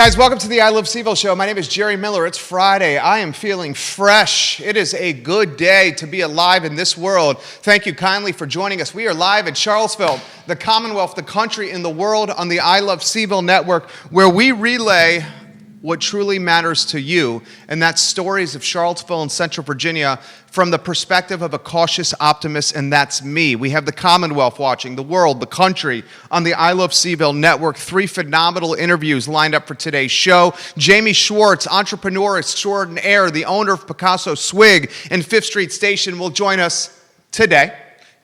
Guys, welcome to the I Love CVille show. My name is Jerry Miller. It's Friday. I am feeling fresh. It is a good day to be alive in this world. Thank you kindly for joining us. We are live in Charlottesville, the Commonwealth, the country, and the world on the I Love CVille network, where we relay what truly matters to you, and that's stories of Charlottesville and Central Virginia from the perspective of a cautious optimist, and that's me. We have the Commonwealth watching, the world, the country, on the I Love CVille network. 3 phenomenal interviews lined up for today's show. Jamie Schwartz, entrepreneur extraordinaire, the owner of Pikasso, Swig, and 5th Street Station, will join us today.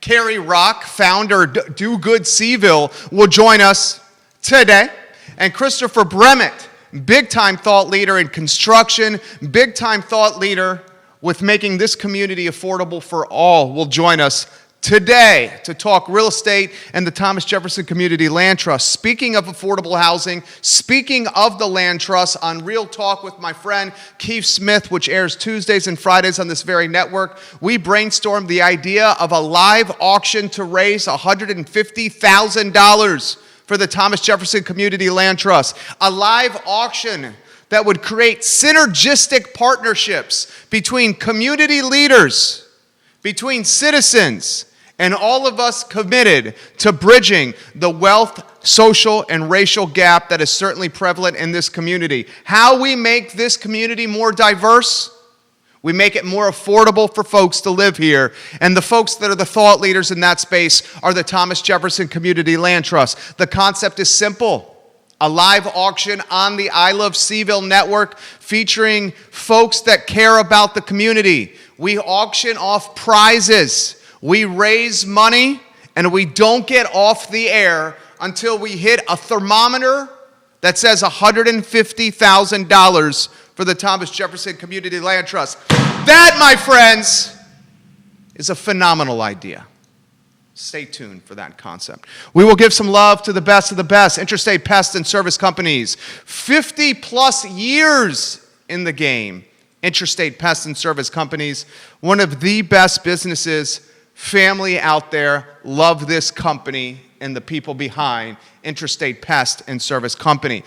Kerry Rock, founder, Do Good CVille, will join us today. And Christopher Brement, big-time thought leader in construction, big-time thought leader with making this community affordable for all, will join us today to talk real estate and the Thomas Jefferson Community Land Trust. Speaking of affordable housing, speaking of the Land Trust, on Real Talk with my friend Keith Smith, which airs Tuesdays and Fridays on this very network, we brainstormed the idea of a live auction to raise $150,000 for the Thomas Jefferson Community Land Trust. A live auction that would create synergistic partnerships between community leaders, between citizens, and all of us committed to bridging the wealth, social, and racial gap that is certainly prevalent in this community. How we make this community more diverse? We make it more affordable for folks to live here. And the folks that are the thought leaders in that space are the Thomas Jefferson Community Land Trust. The concept is simple. A live auction on the I Love CVille network featuring folks that care about the community. We auction off prizes. We raise money, and we don't get off the air until we hit a thermometer that says $150,000 for the Thomas Jefferson Community Land Trust. That, my friends, is a phenomenal idea. Stay tuned for that concept. We will give some love to the best of the best, Interstate Pest and Service Companies. 50 plus years in the game. Interstate Pest and Service Companies, one of the best businesses, family out there, love this company and the people behind Interstate Pest and Service Company.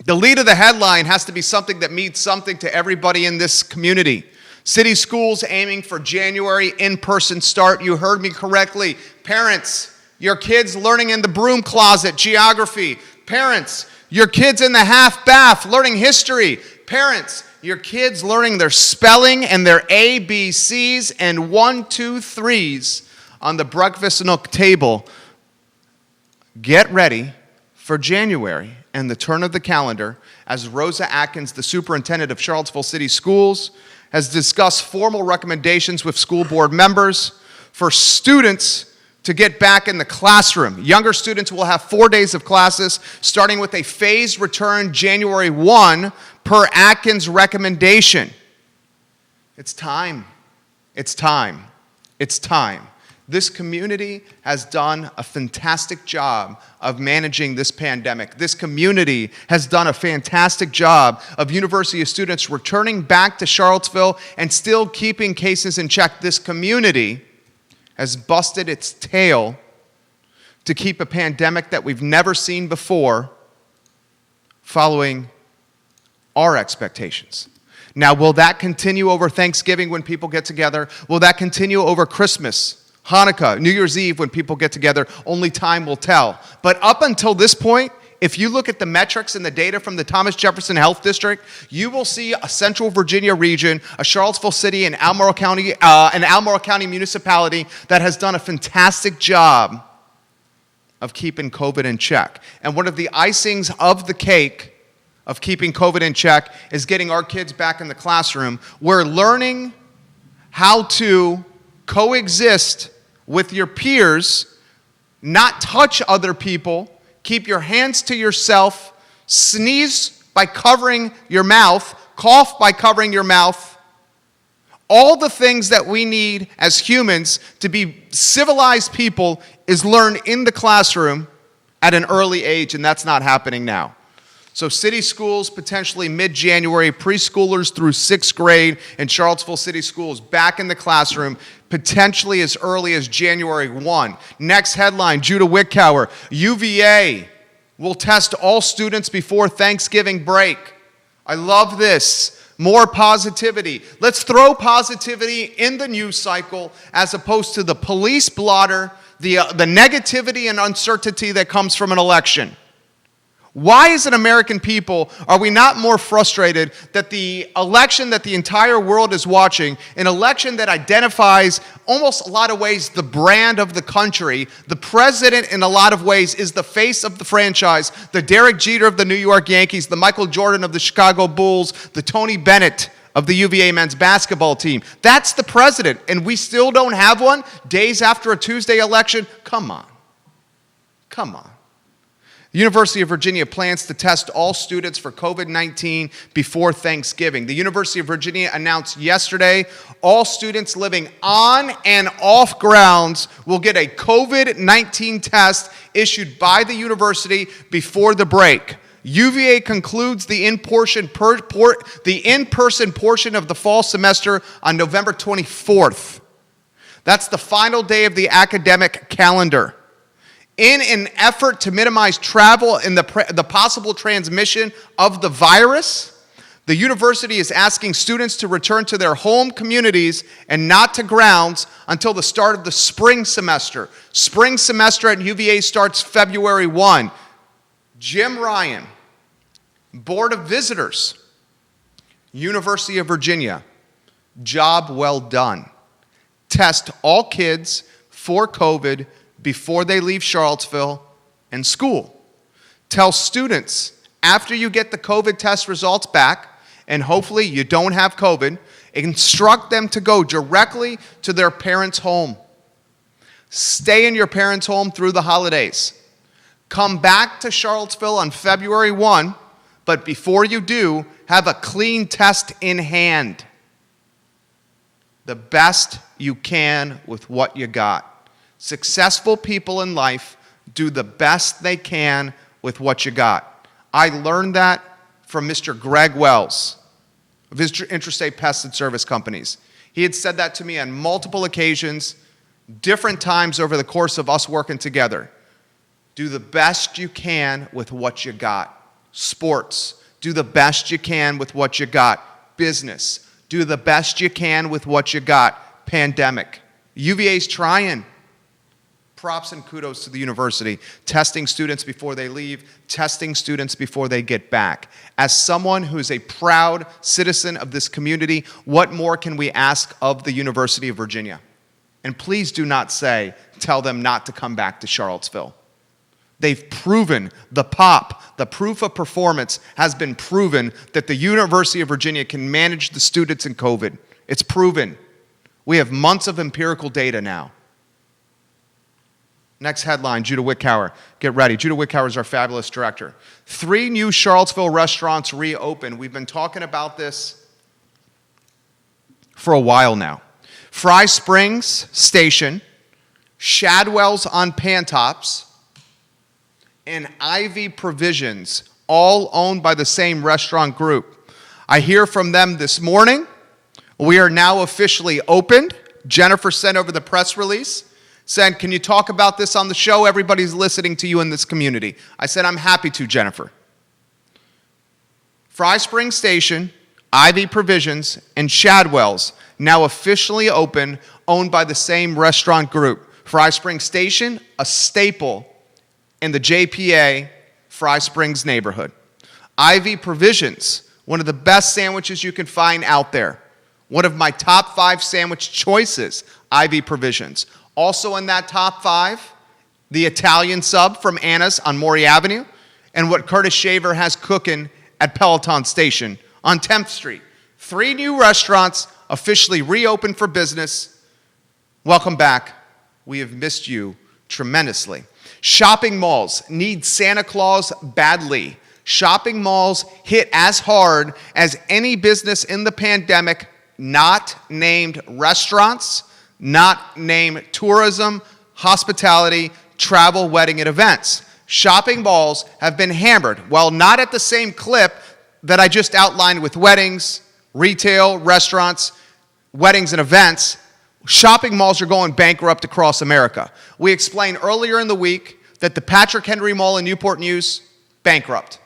The lead of the headline has to be something that means something to everybody in this community. City schools aiming for January in-person start. You heard me correctly. Parents, your kids learning in the broom closet, geography. Parents, your kids in the half bath learning history. Parents, your kids learning their spelling and their ABCs and 1, 2, 3s on the breakfast nook table. Get ready for January and the turn of the calendar as Rosa Atkins, the superintendent of Charlottesville City Schools, has discussed formal recommendations with school board members for students to get back in the classroom. Younger students will have 4 days of classes, starting with a phased return January 1 per Atkins recommendation. It's time. It's time. It's time. This community has done a fantastic job of managing this pandemic. This community has done a fantastic job of university students returning back to Charlottesville and still keeping cases in check. This community has busted its tail to keep a pandemic that we've never seen before following our expectations. Now, will that continue over Thanksgiving when people get together? Will that continue over Christmas, Hanukkah, New Year's Eve when people get together? Only time will tell. But up until this point, if you look at the metrics and the data from the Thomas Jefferson Health District, you will see a Central Virginia region, a Charlottesville City and Albemarle County municipality that has done a fantastic job of keeping COVID in check. And one of the icings of the cake of keeping COVID in check is getting our kids back in the classroom. We're learning how to coexist with your peers, not touch other people, keep your hands to yourself, sneeze by covering your mouth, cough by covering your mouth. All the things that we need as humans to be civilized people is learned in the classroom at an early age, and that's not happening now. So city schools, potentially mid-January, preschoolers through 6th grade in Charlottesville City Schools back in the classroom, potentially as early as January 1. Next headline, Judah Wickower, UVA will test all students before Thanksgiving break. I love this. More positivity. Let's throw positivity in the news cycle as opposed to the police blotter, the negativity and uncertainty that comes from an election. Why, as an American people, are we not more frustrated that the election that the entire world is watching, an election that identifies almost a lot of ways the brand of the country, the president in a lot of ways is the face of the franchise, the Derek Jeter of the New York Yankees, the Michael Jordan of the Chicago Bulls, the Tony Bennett of the UVA men's basketball team. That's the president, and we still don't have one days after a Tuesday election? Come on. Come on. The University of Virginia plans to test all students for COVID-19 before Thanksgiving. The University of Virginia announced yesterday all students living on and off grounds will get a COVID-19 test issued by the university before the break. UVA concludes the in-person portion of the fall semester on November 24th. That's the final day of the academic calendar. In an effort to minimize travel and the possible transmission of the virus, the university is asking students to return to their home communities and not to grounds until the start of the spring semester. Spring semester at UVA starts February 1. Jim Ryan, Board of Visitors, University of Virginia, job well done. Test all kids for COVID before they leave Charlottesville and school. Tell students, after you get the COVID test results back, and hopefully you don't have COVID, instruct them to go directly to their parents' home. Stay in your parents' home through the holidays. Come back to Charlottesville on February 1, but before you do, have a clean test in hand. The best you can with what you got. Successful people in life do the best they can with what you got. I learned that from Mr. Greg Wells of his Interstate Pest and Service Companies. He had said that to me on multiple occasions, different times over the course of us working together. Do the best you can with what you got. Sports, do the best you can with what you got. Business, do the best you can with what you got. Pandemic. UVA's trying. Props and kudos to the university, testing students before they leave, testing students before they get back. As someone who is a proud citizen of this community, what more can we ask of the University of Virginia? And please do not tell them not to come back to Charlottesville. They've proven the proof of performance has been proven that the University of Virginia can manage the students in COVID. It's proven. We have months of empirical data now. Next headline, Judah Wickower. Get ready. Judah Wickower is our fabulous director. 3 new Charlottesville restaurants reopened. We've been talking about this for a while now. Fry Springs Station, Shadwell's on Pantops, and Ivy Provisions, all owned by the same restaurant group. I hear from them this morning. We are now officially opened. Jennifer sent over the press release. Said, can you talk about this on the show? Everybody's listening to you in this community. I said, I'm happy to, Jennifer. Fry Springs Station, Ivy Provisions, and Shadwell's now officially open, owned by the same restaurant group. Fry Springs Station, a staple in the JPA Fry Springs neighborhood. Ivy Provisions, one of the best sandwiches you can find out there. One of my top 5 sandwich choices, Ivy Provisions. Also in that top 5, the Italian sub from Anna's on Maury Avenue, and what Curtis Shaver has cooking at Peloton Station on 10th Street. 3 new restaurants officially reopened for business. Welcome back. We have missed you tremendously. Shopping malls need Santa Claus badly. Shopping malls hit as hard as any business in the pandemic, not named restaurants, not named tourism, hospitality, travel, wedding, and events. Shopping malls have been hammered, while not at the same clip that I just outlined with weddings, retail, restaurants, weddings, and events. Shopping malls are going bankrupt across America. We explained earlier in the week that the Patrick Henry Mall in Newport News bankrupt.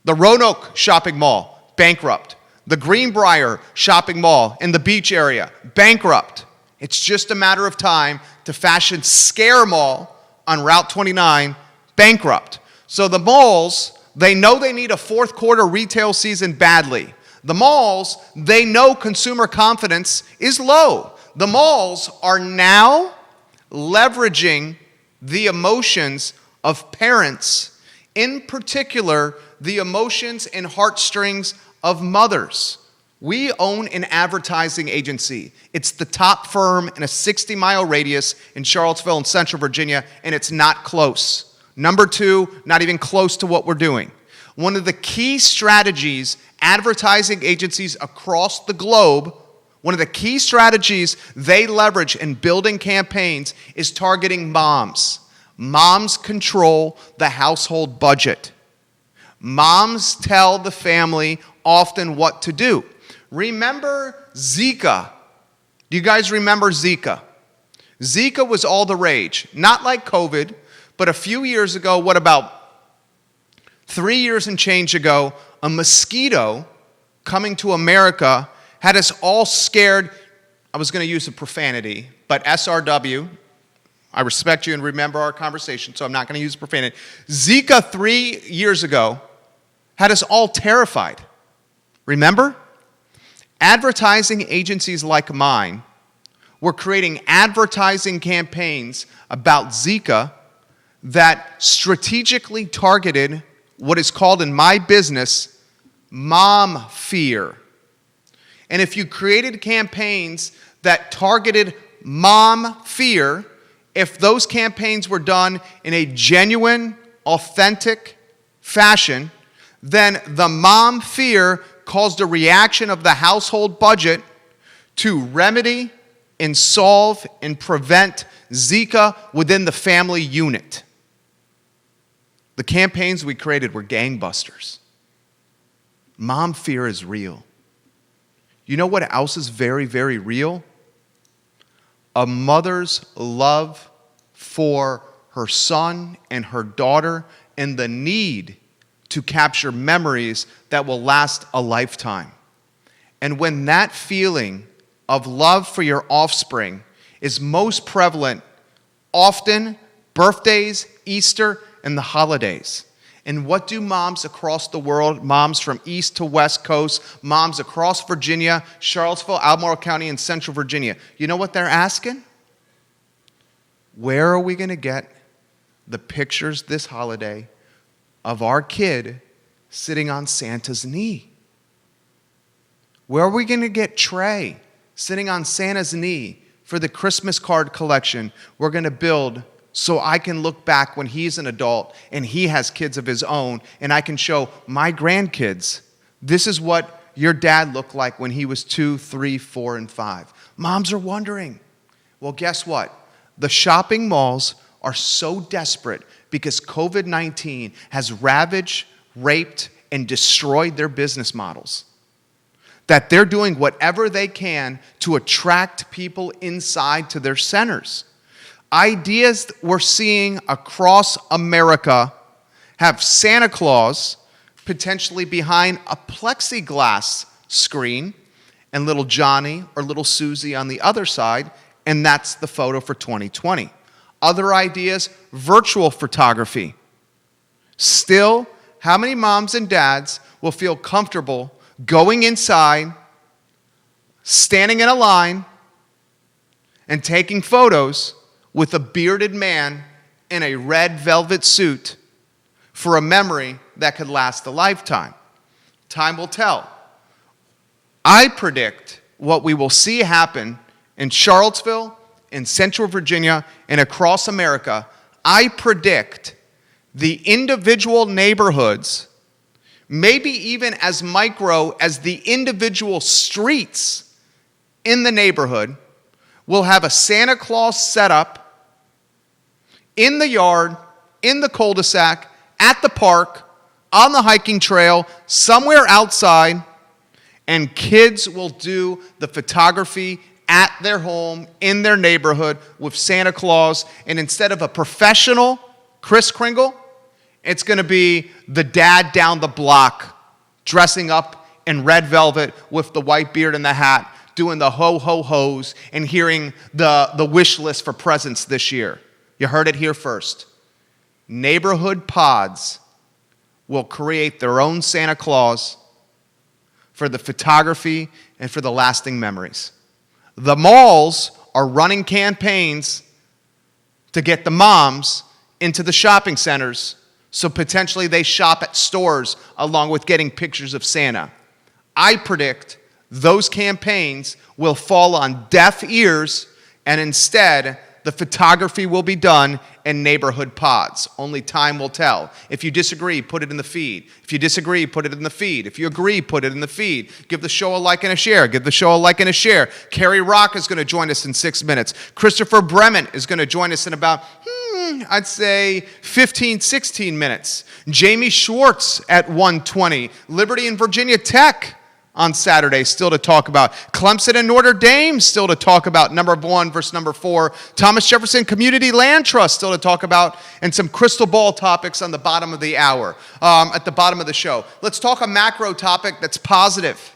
The Roanoke Shopping Mall, bankrupt. The Greenbrier Shopping Mall in the beach area, bankrupt. It's just a matter of time to Fashion Scare Mall on Route 29, bankrupt. So the malls, they know they need a fourth quarter retail season badly. The malls, they know consumer confidence is low. The malls are now leveraging the emotions of parents, in particular, the emotions and heartstrings of mothers. We own an advertising agency. It's the top firm in a 60-mile radius in Charlottesville and Central Virginia, and it's not close. Number two, not even close to what we're doing. One of the key strategies advertising agencies across the globe, one of the key strategies they leverage in building campaigns is targeting moms. Moms control the household budget. Moms tell the family often what to do. Remember Zika. Do you guys remember Zika? Zika was all the rage. Not like COVID, but a few years ago, what about 3 years and change ago, a mosquito coming to America had us all scared. I was going to use a profanity, but SRW, I respect you and remember our conversation, so I'm not going to use profanity. Zika 3 years ago had us all terrified. Remember? Advertising agencies like mine were creating advertising campaigns about Zika that strategically targeted what is called in my business mom fear. And if you created campaigns that targeted mom fear, if those campaigns were done in a genuine, authentic fashion, then the mom fear caused a reaction of the household budget to remedy and solve and prevent Zika within the family unit. The campaigns we created were gangbusters. Mom fear is real. You know what else is very, very real? A mother's love for her son and her daughter and the need to capture memories that will last a lifetime. And when that feeling of love for your offspring is most prevalent, often birthdays, Easter, and the holidays. And what do moms across the world, moms from east to west coast, moms across Virginia, Charlottesville, Albemarle County, and Central Virginia, you know what they're asking? Where are we going to get the pictures this holiday of our kid sitting on Santa's knee? Where are we going to get Trey sitting on Santa's knee for the Christmas card collection we're going to build so I can look back when he's an adult and he has kids of his own and I can show my grandkids, this is what your dad looked like when he was 2, 3, 4, and 5. Moms are wondering. Well, guess what? The shopping malls are so desperate because COVID-19 has ravaged, raped, and destroyed their business models that they're doing whatever they can to attract people inside to their centers. Ideas we're seeing across America have Santa Claus potentially behind a plexiglass screen and little Johnny or little Susie on the other side, and that's the photo for 2020. Other ideas, virtual photography. Still, how many moms and dads will feel comfortable going inside, standing in a line, and taking photos with a bearded man in a red velvet suit for a memory that could last a lifetime? Time will tell. I predict what we will see happen in Charlottesville, in Central Virginia, and across America. I predict the individual neighborhoods, maybe even as micro as the individual streets in the neighborhood, will have a Santa Claus setup in the yard, in the cul-de-sac, at the park, on the hiking trail, somewhere outside, and kids will do the photography at their home, in their neighborhood, with Santa Claus. And instead of a professional Kris Kringle, It's going to be the dad down the block dressing up in red velvet with the white beard and the hat, doing the ho-ho-hos and hearing the wish list for presents this year. You heard it here first. Neighborhood pods will create their own Santa Claus for the photography and for the lasting memories. The malls are running campaigns to get the moms into the shopping centers so potentially they shop at stores along with getting pictures of Santa. I predict those campaigns will fall on deaf ears, and instead the photography will be done in neighborhood pods. Only time will tell. If you disagree, put it in the feed. If you disagree, put it in the feed. If you agree, put it in the feed. Give the show a like and a share. Give the show a like and a share. Kerry Rock is going to join us in 6 minutes. Christopher Brement is going to join us in about, I'd say 15, 16 minutes. Jamie Schwartz at 1:20. Liberty and Virginia Tech on Saturday, still to talk about. Clemson and Notre Dame, still to talk about. Number 1 versus number 4. Thomas Jefferson Community Land Trust, still to talk about. And some crystal ball topics on the bottom of the hour, at the bottom of the show. Let's talk a macro topic that's positive.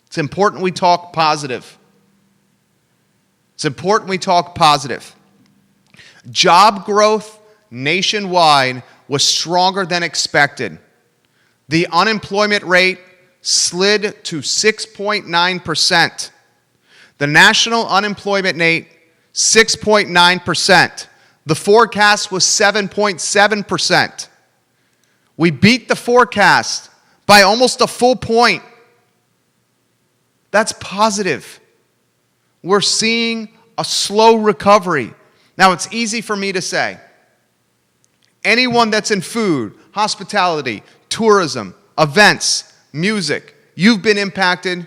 It's important we talk positive. It's important we talk positive. Job growth nationwide was stronger than expected. The unemployment rate slid to 6.9%. The national unemployment rate, 6.9%. The forecast was 7.7%. We beat the forecast by almost a full point. That's positive. We're seeing a slow recovery. Now, it's easy for me to say. Anyone that's in food, hospitality, tourism, events, music, you've been impacted.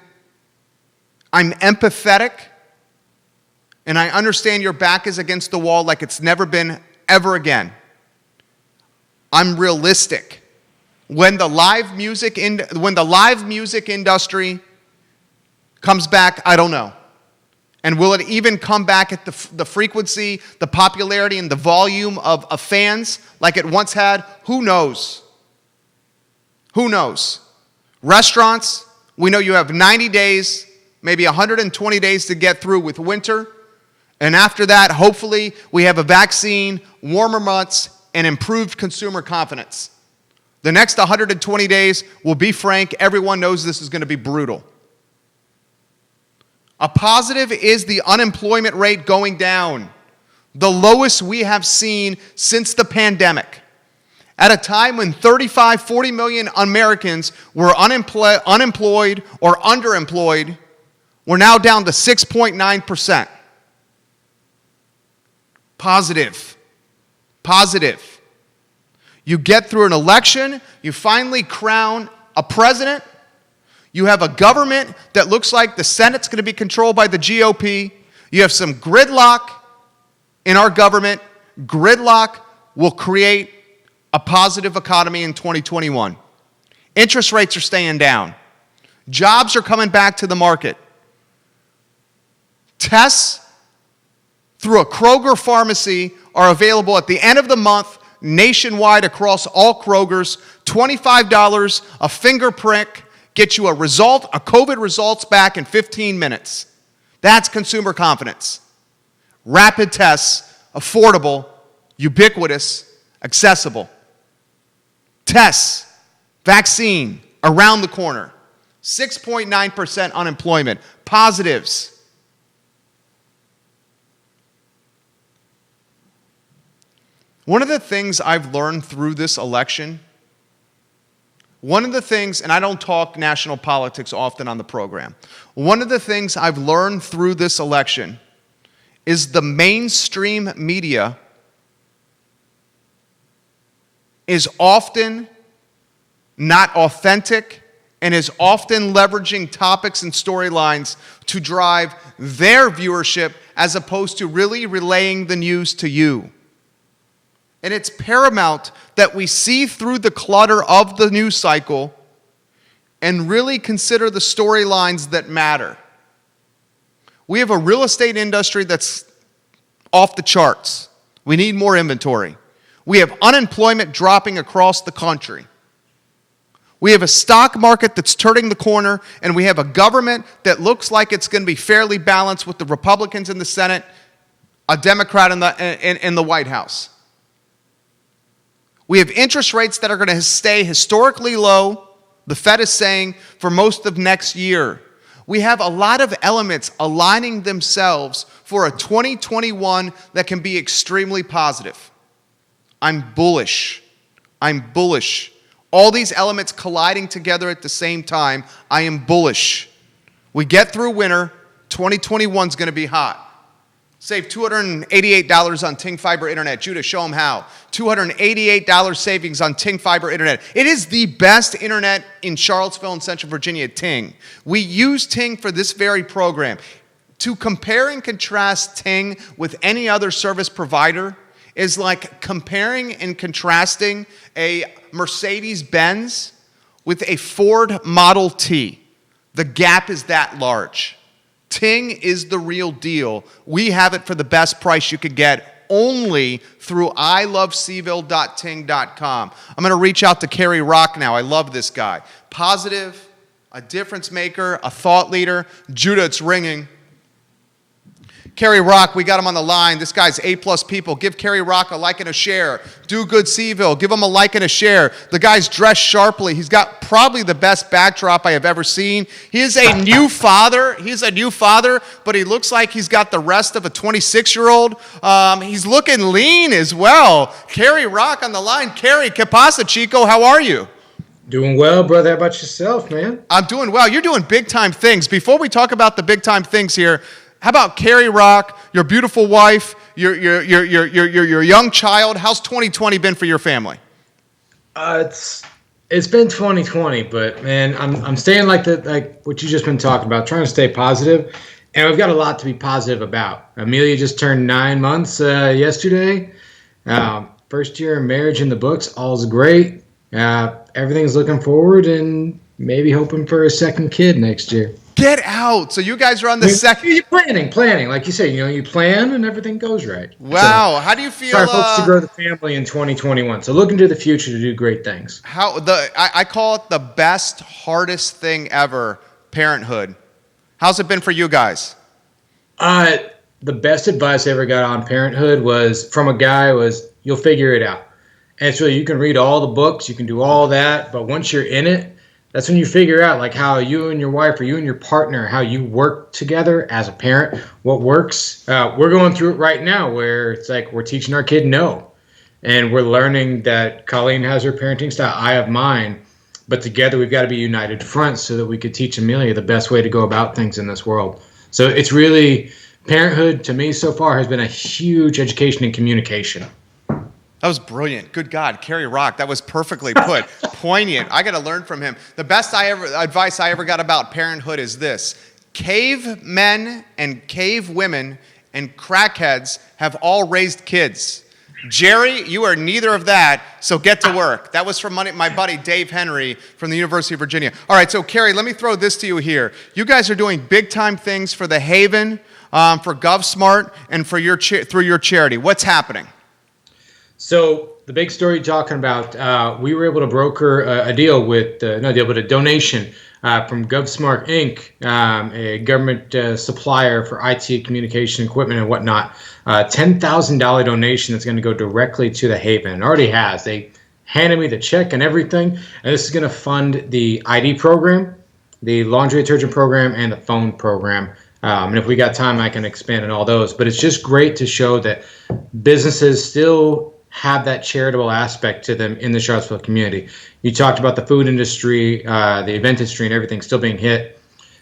I'm empathetic, and I understand your back is against the wall like it's never been ever again. I'm realistic. When the live music industry comes back, I don't know. And will it even come back at the frequency, the popularity, and the volume of fans like it once had? Who knows? Who knows? Restaurants, we know you have 90 days, maybe 120 days to get through with winter. And after that, hopefully, we have a vaccine, warmer months, and improved consumer confidence. The next 120 days, we'll be frank, everyone knows this is going to be brutal. A positive is the unemployment rate going down, the lowest we have seen since the pandemic. At a time when 35, 40 million Americans were unemployed or underemployed, we're now down to 6.9%. Positive. Positive. You get through an election, you finally crown a president, you have a government that looks like the Senate's going to be controlled by the GOP, you have some gridlock in our government. Gridlock will create a positive economy in 2021. Interest rates are staying down. Jobs are coming back to the market. Tests through a Kroger pharmacy are available at the end of the month nationwide across all Krogers. $25, a finger prick, get you a result, a COVID results back in 15 minutes. That's consumer confidence. Rapid tests, affordable, ubiquitous, accessible. Tests, vaccine, around the corner. 6.9% unemployment. Positives. One of the things I've learned through this election, and I don't talk national politics often on the program, one of the things I've learned through this election is the mainstream media is often not authentic and is often leveraging topics and storylines to drive their viewership as opposed to really relaying the news to you. And it's paramount that we see through the clutter of the news cycle and really consider the storylines that matter. We have a real estate industry that's off the charts. We need more inventory. We have unemployment dropping across the country. We have a stock market that's turning the corner, and we have a government that looks like it's going to be fairly balanced with the Republicans in the Senate, a Democrat in the White House. We have interest rates that are going to stay historically low, the Fed is saying, for most of next year. We have a lot of elements aligning themselves for a 2021 that can be extremely positive. I'm bullish. All these elements colliding together at the same time, I am bullish. We get through winter, 2021 is going to be hot. Save $288 on Ting Fiber Internet. Judah, show them how. $288 savings on Ting Fiber Internet. It is the best internet in Charlottesville and Central Virginia, Ting. We use Ting for this very program. To compare and contrast Ting with any other service provider is like comparing and contrasting a Mercedes-Benz with a Ford Model T. The gap is that large. Ting is the real deal. We have it for the best price you could get only through ilovecville.ting.com. I'm going to reach out to Kerry Rock now. I love this guy. Positive, a difference maker, a thought leader. Judah, it's ringing. Kerry Rock, we got him on the line. This guy's A+ people. Give Kerry Rock a like and a share. Do good CVille. Give him a like and a share. The guy's dressed sharply. He's got probably the best backdrop I have ever seen. He is a new father. He's a new father, but he looks like he's got the rest of a 26-year-old. He's looking lean as well. Kerry Rock on the line. Kerry, que pasa, Chico? How are you? Doing well, brother. How about yourself, man? I'm doing well. You're doing big-time things. Before we talk about the big-time things here, how about Kerry Rock, your beautiful wife, your young child? How's 2020 been for your family? It's been 2020, but man, I'm staying like what you just been talking about, trying to stay positive, and we've got a lot to be positive about. Amelia just turned 9 months yesterday. First year of marriage in the books, all's great. Everything's looking forward, and maybe hoping for a second kid next year. Get out. So you guys are on the second. You're planning. Like you say, you plan and everything goes right. Wow. So, how do you feel? Our hopes to grow the family in 2021. So looking to the future to do great things. I call it the best, hardest thing ever, parenthood. How's it been for you guys? The best advice I ever got on parenthood was from a guy was, you'll figure it out. And it's really, you can read all the books, you can do all that, but once you're in it, that's when you figure out like how you and your wife or you and your partner, how you work together as a parent, what works. We're going through it right now where it's like we're teaching our kid no. And we're learning that Colleen has her parenting style, I have mine. But together we've got to be united front so that we could teach Amelia the best way to go about things in this world. So it's really, parenthood to me so far has been a huge education in communication. That was brilliant. Good God, Kerry Rock. That was perfectly put. Poignant. I got to learn from him. The best advice I ever got about parenthood is this: cave men and cave women and crackheads have all raised kids. Jerry, you are neither of that, so get to work. That was from my buddy Dave Henry from the University of Virginia. All right, so Kerry, let me throw this to you here. You guys are doing big-time things for the Haven, for GovSmart, and for through your charity. What's happening? So the big story you're talking about, we were able to broker a deal with, not a deal, but a donation from GovSmart Inc., a government supplier for IT communication equipment and whatnot. $10,000 donation that's going to go directly to the Haven. It already has. They handed me the check and everything, and this is going to fund the ID program, the laundry detergent program, and the phone program. And if we got time, I can expand on all those. But it's just great to show that businesses still have that charitable aspect to them in the Charlottesville community. You talked about the food industry, the event industry, and everything still being hit.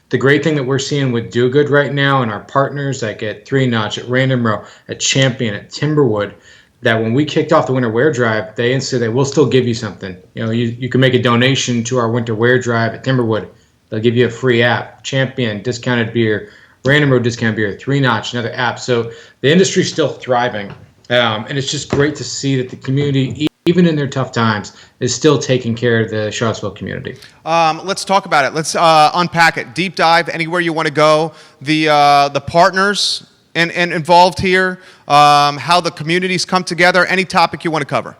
The great thing that we're seeing with Do Good right now and our partners like at 3 Notch, at Random Row, at Champion, at Timberwood, that when we kicked off the winter wear drive, they insisted that we'll still give you something. You can make a donation to our winter wear drive at Timberwood. They'll give you a free app. Champion, discounted beer. Random Row, discounted beer. 3 Notch, another app. So the industry's still thriving. And it's just great to see that the community, even in their tough times, is still taking care of the Charlottesville community. Let's talk about it. Let's unpack it. Deep dive anywhere you want to go. The partners and involved here, how the communities come together, any topic you want to cover.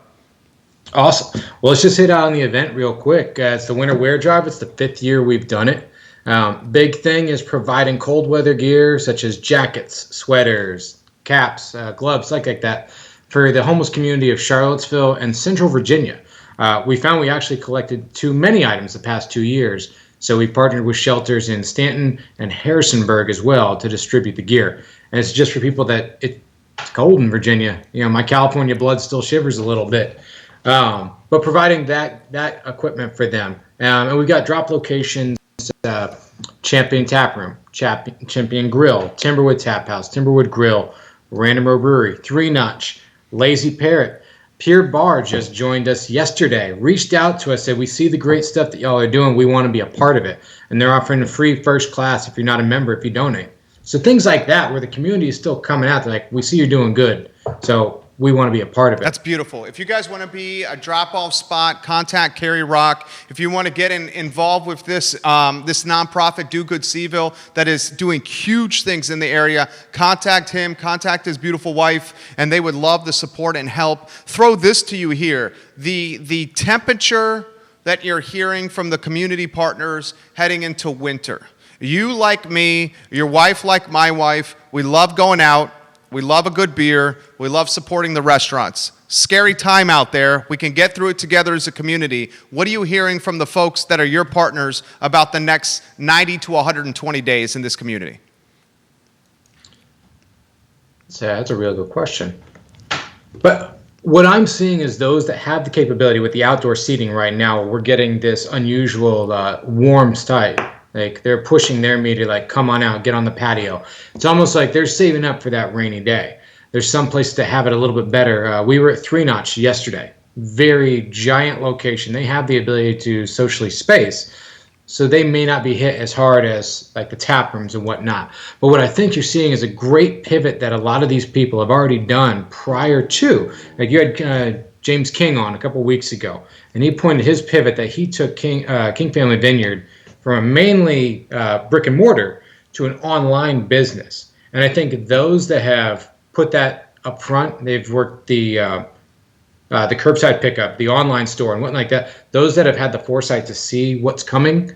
Awesome. Well, let's just hit out on the event real quick. It's the Winter Wear Drive. It's the 5th year we've done it. Big thing is providing cold weather gear such as jackets, sweaters, caps, gloves, like that for the homeless community of Charlottesville and Central Virginia. We found we actually collected too many items the past 2 years, so we partnered with shelters in Stanton and Harrisonburg as well to distribute the gear. And it's just for people that it's cold in Virginia. My California blood still shivers a little bit. But providing that equipment for them. And we've got drop locations, Champion Tap Room, Champion Grill, Timberwood Tap House, Timberwood Grill, Random Row Brewery, Three Notch, Lazy Parrot. Pure Bar just joined us yesterday, reached out to us, said, we see the great stuff that y'all are doing. We want to be a part of it. And they're offering a free first class if you're not a member, if you donate. So things like that, where the community is still coming out, they're like, we see you're doing good. So we want to be a part of it. That's beautiful. If you guys want to be a drop-off spot, contact Kerry Rock. If you want to get involved with this nonprofit, Do Good CVille, that is doing huge things in the area, contact him, contact his beautiful wife, and they would love the support and help. Throw this to you here. The temperature that you're hearing from the community partners heading into winter. You like me, your wife like my wife, we love going out. We love a good beer. We love supporting the restaurants. Scary time out there. We can get through it together as a community. What are you hearing from the folks that are your partners about the next 90 to 120 days in this community? That's a really good question. But what I'm seeing is those that have the capability with the outdoor seating right now, we're getting this unusual warm side. Like they're pushing their meter, like, come on out, get on the patio. It's almost like they're saving up for that rainy day. There's some places to have it a little bit better. We were at Three Notch yesterday. Very giant location. They have the ability to socially space, so they may not be hit as hard as like the tap rooms and whatnot. But what I think you're seeing is a great pivot that a lot of these people have already done prior to. Like you had James King on a couple weeks ago, and he pointed his pivot that he took King Family Vineyard from a mainly brick and mortar to an online business. And I think those that have put that up front, they've worked the curbside pickup, the online store, and whatnot like that. Those that have had the foresight to see what's coming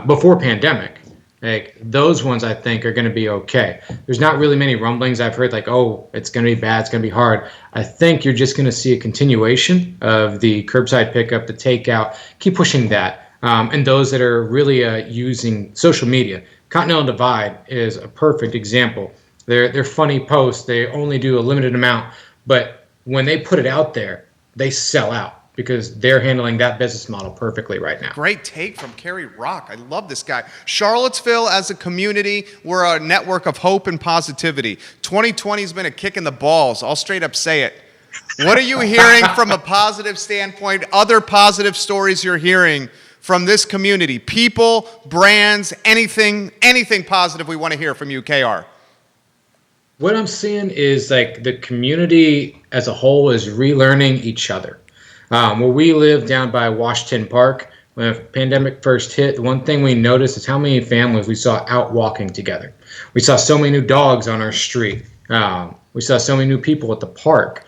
before pandemic, like those ones I think are going to be okay. There's not really many rumblings I've heard like, oh, it's going to be bad, it's going to be hard. I think you're just going to see a continuation of the curbside pickup, the takeout, keep pushing that. And those that are really using social media. Continental Divide is a perfect example. They're funny posts. They only do a limited amount, but when they put it out there, they sell out because they're handling that business model perfectly right now. Great take from Kerry Rock. I love this guy. Charlottesville as a community, we're a network of hope and positivity. 2020 has been a kick in the balls. I'll straight up say it. What are you hearing from a positive standpoint? Other positive stories you're hearing from this community, people, brands, anything positive we want to hear from you, KR. What I'm seeing is like the community as a whole is relearning each other. Where we live down by Washington Park, when the pandemic first hit, the one thing we noticed is how many families we saw out walking together. We saw so many new dogs on our street. We saw so many new people at the park.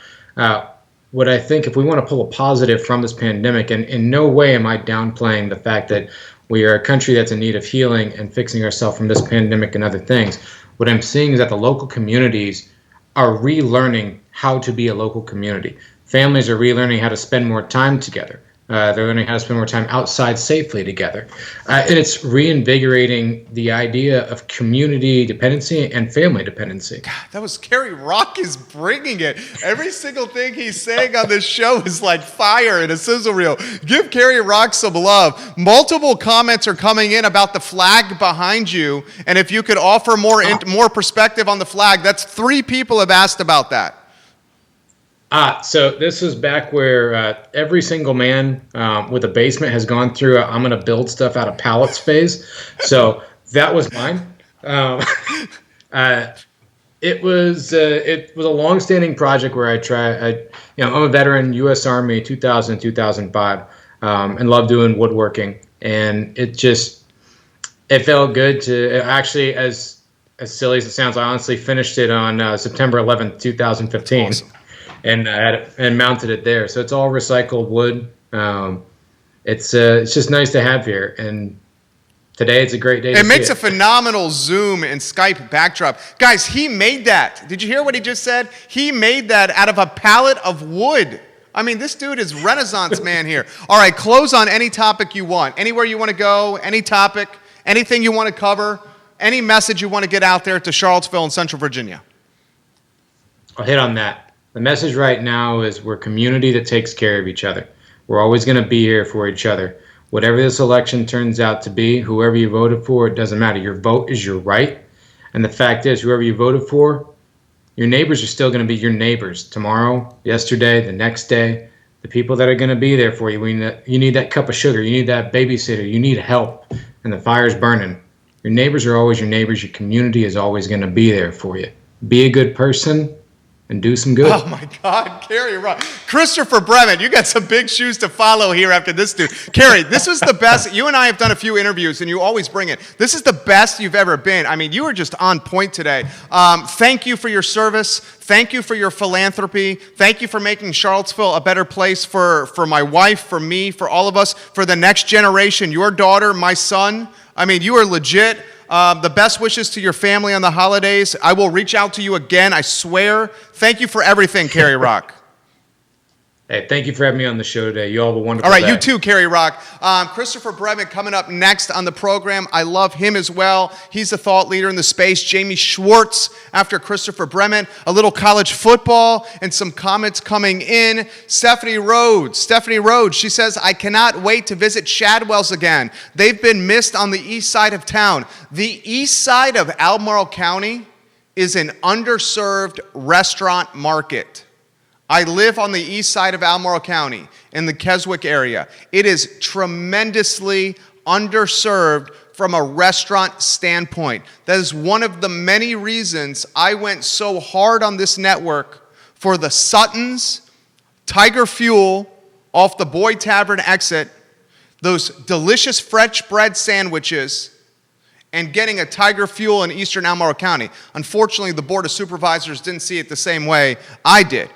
What I think, if we want to pull a positive from this pandemic, and in no way am I downplaying the fact that we are a country that's in need of healing and fixing ourselves from this pandemic and other things. What I'm seeing is that the local communities are relearning how to be a local community. Families are relearning how to spend more time together. They're learning how to spend more time outside safely together. And it's reinvigorating the idea of community dependency and family dependency. God, that was Kerry Rock is bringing it. Every single thing he's saying on this show is like fire in a sizzle reel. Give Kerry Rock some love. Multiple comments are coming in about the flag behind you. And if you could offer more perspective on the flag, that's 3 people have asked about that. So this is back where every single man with a basement has gone through I'm going to build stuff out of pallets phase. So that was mine. It was a long-standing project where I'm a veteran, U.S. Army, 2000, 2005, and love doing woodworking. And it felt good to actually, as as silly as it sounds, I honestly finished it on September 11th, 2015, Awesome. and mounted it there. So it's all recycled wood. It's just nice to have here, and today it's a great day. It makes a phenomenal Zoom and Skype backdrop. Guys, he made that. Did you hear what he just said? He made that out of a pallet of wood. I mean, this dude is Renaissance man here. All right, close on any topic you want. Anywhere you want to go, any topic, anything you want to cover, any message you want to get out there to Charlottesville and Central Virginia. I'll hit on that. The message right now is we're a community that takes care of each other. We're always going to be here for each other. Whatever this election turns out to be, whoever you voted for, it doesn't matter. Your vote is your right. And the fact is, whoever you voted for, your neighbors are still going to be your neighbors tomorrow, yesterday, the next day. The people that are going to be there for you, you need that cup of sugar, you need that babysitter, you need help, and the fire's burning. Your neighbors are always your neighbors. Your community is always going to be there for you. Be a good person and do some good. Oh my God, Kerry, Christopher Brement, you got some big shoes to follow here after this dude. Kerry, this was the best. You and I have done a few interviews, and you always bring it. This is the best you've ever been. I mean, you were just on point today. Thank you for your service. Thank you for your philanthropy. Thank you for making Charlottesville a better place for my wife, for me, for all of us, for the next generation, your daughter, my son. I mean, you are legit. The best wishes to your family on the holidays. I will reach out to you again, I swear. Thank you for everything, Kerry Rock. Hey, thank you for having me on the show today. You all have a wonderful All right, day. you too, Kerry Rock. Christopher Brement coming up next on the program. I love him as well. He's a thought leader in the space. Jamie Schwartz after Christopher Brement. A little college football and some comments coming in. Stephanie Rhodes, she says, I cannot wait to visit Shadwell's again. They've been missed on the east side of town. The east side of Albemarle County is an underserved restaurant market. I live on the east side of Albemarle County in the Keswick area. It is tremendously underserved from a restaurant standpoint. That is one of the many reasons I went so hard on this network for the Suttons, Tiger Fuel off the Boyd Tavern exit, those delicious French bread sandwiches, and getting a Tiger Fuel in eastern Albemarle County. Unfortunately, the Board of Supervisors didn't see it the same way I did.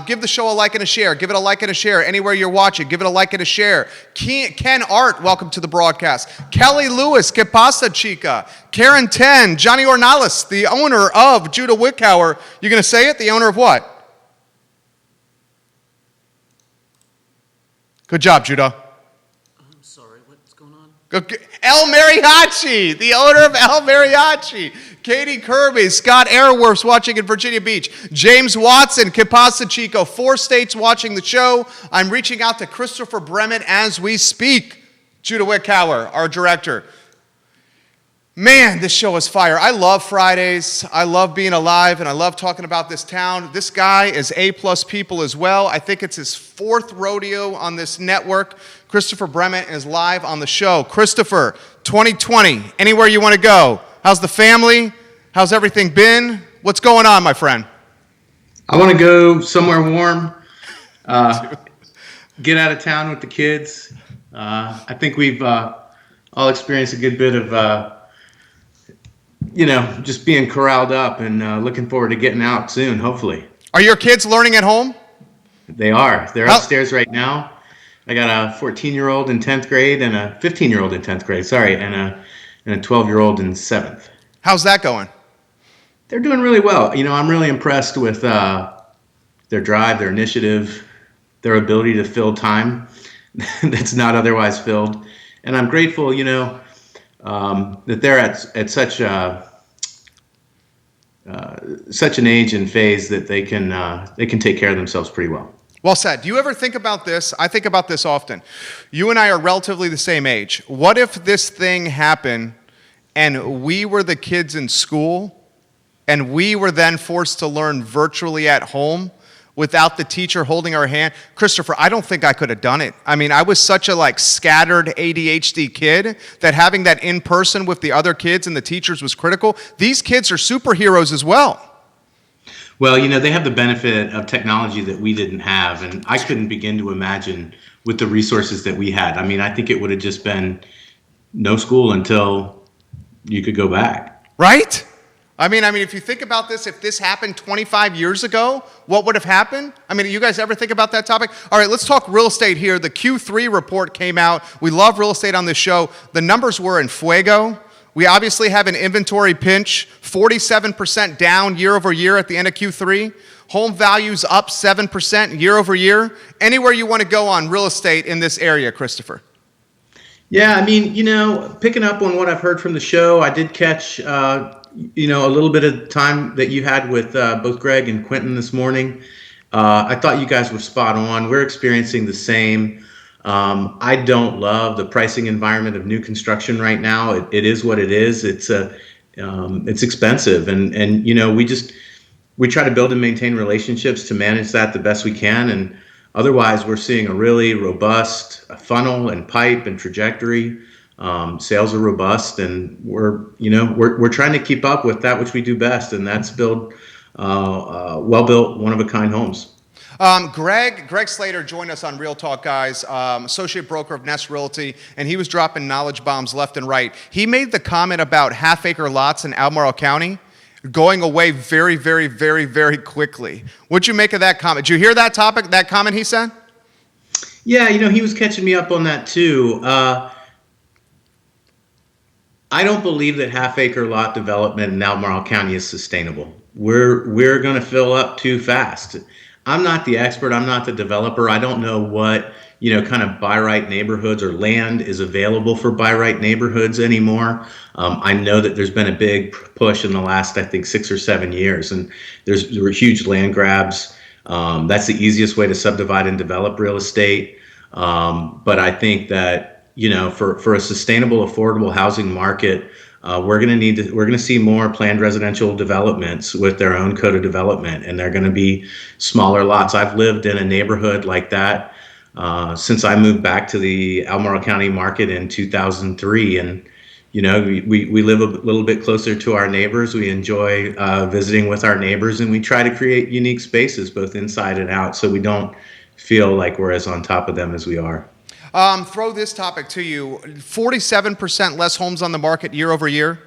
Give the show a like and a share. Give it a like and a share. Anywhere you're watching, give it a like and a share. Ken Art, welcome to the broadcast. Kelly Lewis, Que Pasa Chica. Karen Ten, Johnny Ornalis, the owner of Judah Wickhauer. You going to say it? The owner of what? Good job, Judah. I'm sorry, what's going on? El Mariachi, the owner of El Mariachi. Katie Kirby, Scott Airworth's watching in Virginia Beach. James Watson, Que Pasa Chico, 4 states watching the show. I'm reaching out to Christopher Brement as we speak. Judah Wickhauer, our director. Man, this show is fire. I love Fridays. I love being alive, and I love talking about this town. This guy is A-plus people as well. I think it's his 4th rodeo on this network. Christopher Brement is live on the show. Christopher, 2020, anywhere you want to go. How's the family? How's everything been? What's going on, my friend? I want to go somewhere warm, get out of town with the kids. I think we've all experienced a good bit of, just being corralled up and looking forward to getting out soon, hopefully. Are your kids learning at home? They are. They're upstairs right now. I got a 14-year-old in 10th grade and a 15-year-old in 10th grade, and a 12-year-old in 7th. How's that going? They're doing really well. I'm really impressed with their drive, their initiative, their ability to fill time that's not otherwise filled. And I'm grateful, that they're at such an age and phase that they can take care of themselves pretty well. Well said. Do you ever think about this? I think about this often. You and I are relatively the same age. What if this thing happened and we were the kids in school and we were then forced to learn virtually at home without the teacher holding our hand? Christopher, I don't think I could have done it. I mean, I was such a scattered ADHD kid that having that in person with the other kids and the teachers was critical. These kids are superheroes as well. Well, they have the benefit of technology that we didn't have, and I couldn't begin to imagine with the resources that we had. I mean, I think it would have just been no school until you could go back. Right? I mean, if you think about this, if this happened 25 years ago, what would have happened? I mean, you guys ever think about that topic? All right, let's talk real estate here. The Q3 report came out. We love real estate on this show. The numbers were in fuego. We obviously have an inventory pinch, 47% down year over year at the end of Q3. Home values up 7% year over year. Anywhere you want to go on real estate in this area, Christopher? Yeah, I mean, picking up on what I've heard from the show, I did catch, a little bit of time that you had with both Greg and Quentin this morning. I thought you guys were spot on. We're experiencing the same. I don't love the pricing environment of new construction right now. It is what it is. It's expensive, and we try to build and maintain relationships to manage that the best we can. And otherwise, we're seeing a really robust funnel and pipe and trajectory. Sales are robust, and we're trying to keep up with that which we do best, and that's build well-built, one-of-a-kind homes. Greg Slater joined us on Real Talk, guys, associate broker of Nest Realty, and he was dropping knowledge bombs left and right. He made the comment about half-acre lots in Albemarle County going away very, very, very, very quickly. What'd you make of that comment? Did you hear that comment he said? Yeah, he was catching me up on that too. I don't believe that half-acre lot development in Albemarle County is sustainable. We're going to fill up too fast. I'm not the expert. I'm not the developer. I don't know what kind of by right neighborhoods or land is available for by right neighborhoods anymore. I know that there's been a big push in the last, I think, 6 or 7 years, and there were huge land grabs. That's the easiest way to subdivide and develop real estate. But I think that for a sustainable, affordable housing market, we're going to see more planned residential developments with their own code of development, and they're going to be smaller lots. I've lived in a neighborhood like that since I moved back to the Albemarle County market in 2003, and we live a little bit closer to our neighbors. We enjoy visiting with our neighbors, and we try to create unique spaces both inside and out, so we don't feel like we're as on top of them as we are. Throw this topic to you. 47% less homes on the market year over year.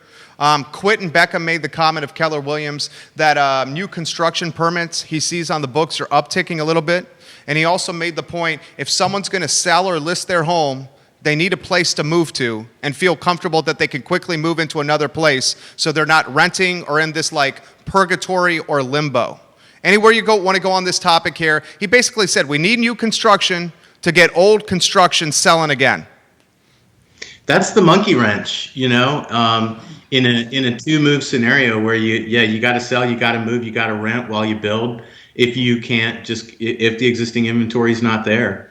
Quentin Beckham made the comment of Keller Williams that new construction permits he sees on the books are upticking a little bit. And he also made the point, if someone's going to sell or list their home, they need a place to move to and feel comfortable that they can quickly move into another place so they're not renting or in this like purgatory or limbo. Anywhere you want to go on this topic here, he basically said we need new construction to get old construction selling again. That's the monkey wrench, in a two-move scenario where you got to sell, you got to move, you got to rent while you build. If the existing inventory is not there,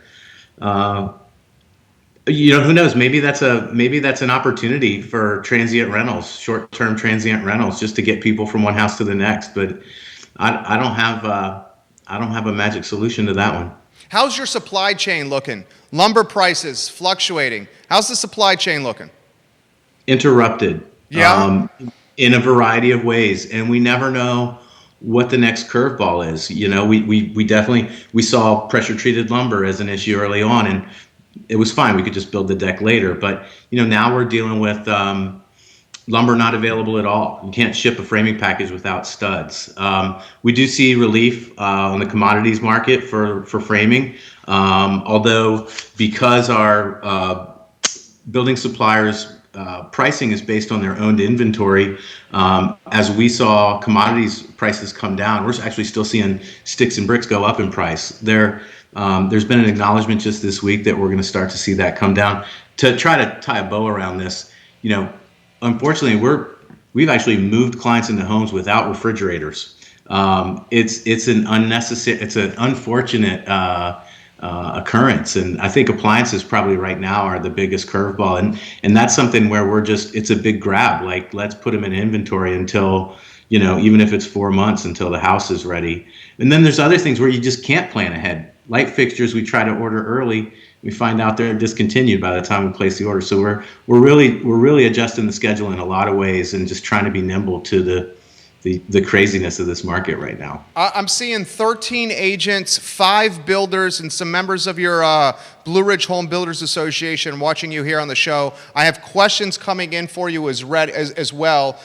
who knows? Maybe that's an opportunity for transient rentals, short-term transient rentals, just to get people from one house to the next. But I don't have a magic solution to that one. How's your supply chain looking? Lumber prices fluctuating. How's the supply chain looking? Interrupted. Yeah. In a variety of ways, and we never know what the next curveball is. We saw pressure treated lumber as an issue early on, and it was fine. We could just build the deck later. But now we're dealing with lumber not available at all. You can't ship a framing package without studs. We do see relief on the commodities market for framing, although because our building suppliers' pricing is based on their owned inventory, as we saw commodities prices come down, we're actually still seeing sticks and bricks go up in price. There's been an acknowledgement just this week that we're going to start to see that come down. To try to tie a bow around this, unfortunately, we've actually moved clients into homes without refrigerators. It's an unfortunate occurrence, and I think appliances probably right now are the biggest curveball, and that's something where it's a big grab. Like, let's put them in inventory until even if it's 4 months until the house is ready. And then there's other things where you just can't plan ahead. Light fixtures we try to order early, we find out they're discontinued by the time we place the order. So we're really adjusting the schedule in a lot of ways and just trying to be nimble to the craziness of this market right now. I'm seeing 13 agents, 5 builders, and some members of your Blue Ridge Home Builders Association watching you here on the show. I have questions coming in for you as well.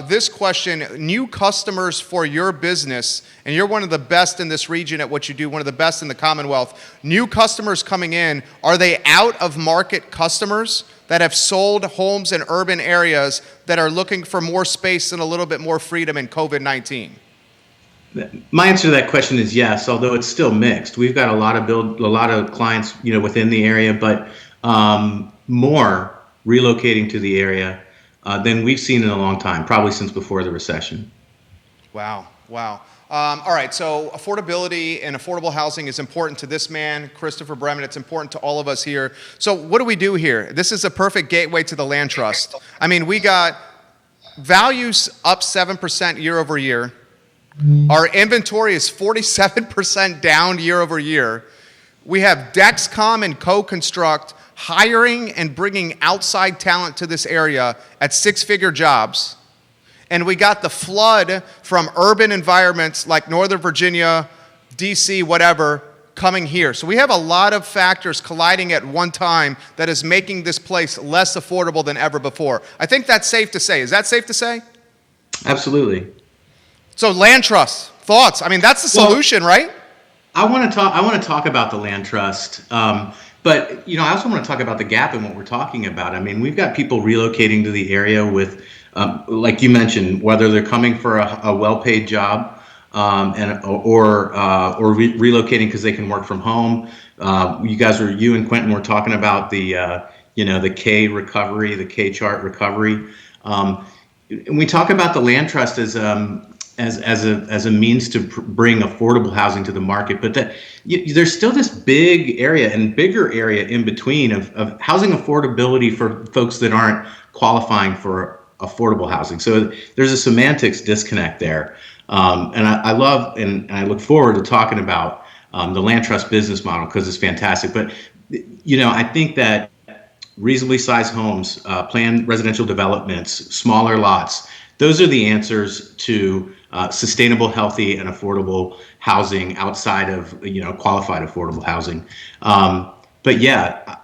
This question, new customers for your business, and you're one of the best in this region at what you do, one of the best in the Commonwealth. New customers coming in, are they out of market customers that have sold homes in urban areas that are looking for more space and a little bit more freedom in COVID-19? My answer to that question is yes, although it's still mixed. We've got a lot of clients, within the area, but more relocating to the area than we've seen in a long time, probably since before the recession. Wow. All right, so affordability and affordable housing is important to this man, Christopher Brement. It's important to all of us here. So what do we do here? This is a perfect gateway to the land trust. I mean, we got values up 7% year over year. Our inventory is 47% down year over year. We have Dexcom and Co-Construct hiring and bringing outside talent to this area at 6-figure jobs. And we got the flood from urban environments like Northern Virginia, DC, whatever, coming here. So we have a lot of factors colliding at one time that is making this place less affordable than ever before. I think that's safe to say. Is that safe to say? Absolutely. So land trust, thoughts? I mean, that's the solution, right? I want to talk about the land trust. But I also want to talk about the gap in what we're talking about. I mean, we've got people relocating to the area with, like you mentioned, whether they're coming for a well-paid job or relocating because they can work from home. You and Quentin were talking about the K recovery, the K chart recovery. And we talk about the land trust as a means to bring affordable housing to the market, but there's still this big area and bigger area in between of housing affordability for folks that aren't qualifying for affordable housing. So there's a semantics disconnect there, and I love and I look forward to talking about the land trust business model because it's fantastic. But I think that reasonably sized homes, planned residential developments, smaller lots, those are the answers to sustainable, healthy, and affordable housing outside of qualified affordable housing. But yeah,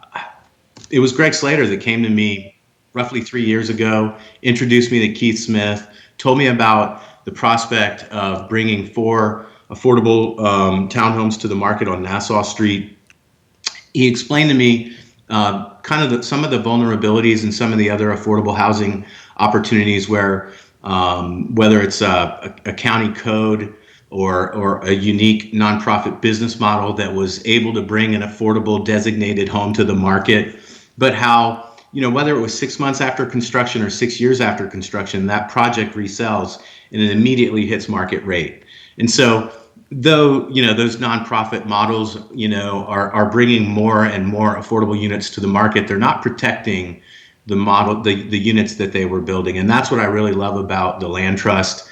it was Greg Slater that came to me roughly 3 years ago, introduced me to Keith Smith, told me about the prospect of bringing 4 affordable townhomes to the market on Nassau Street. He explained to me some of the vulnerabilities and some of the other affordable housing opportunities where whether it's a county code or a unique nonprofit business model that was able to bring an affordable designated home to the market, but how, whether it was 6 months after construction or 6 years after construction, that project resells and it immediately hits market rate. And so though, those nonprofit models, are bringing more and more affordable units to the market, they're not protecting the model, the units that they were building. And that's what I really love about the land trust.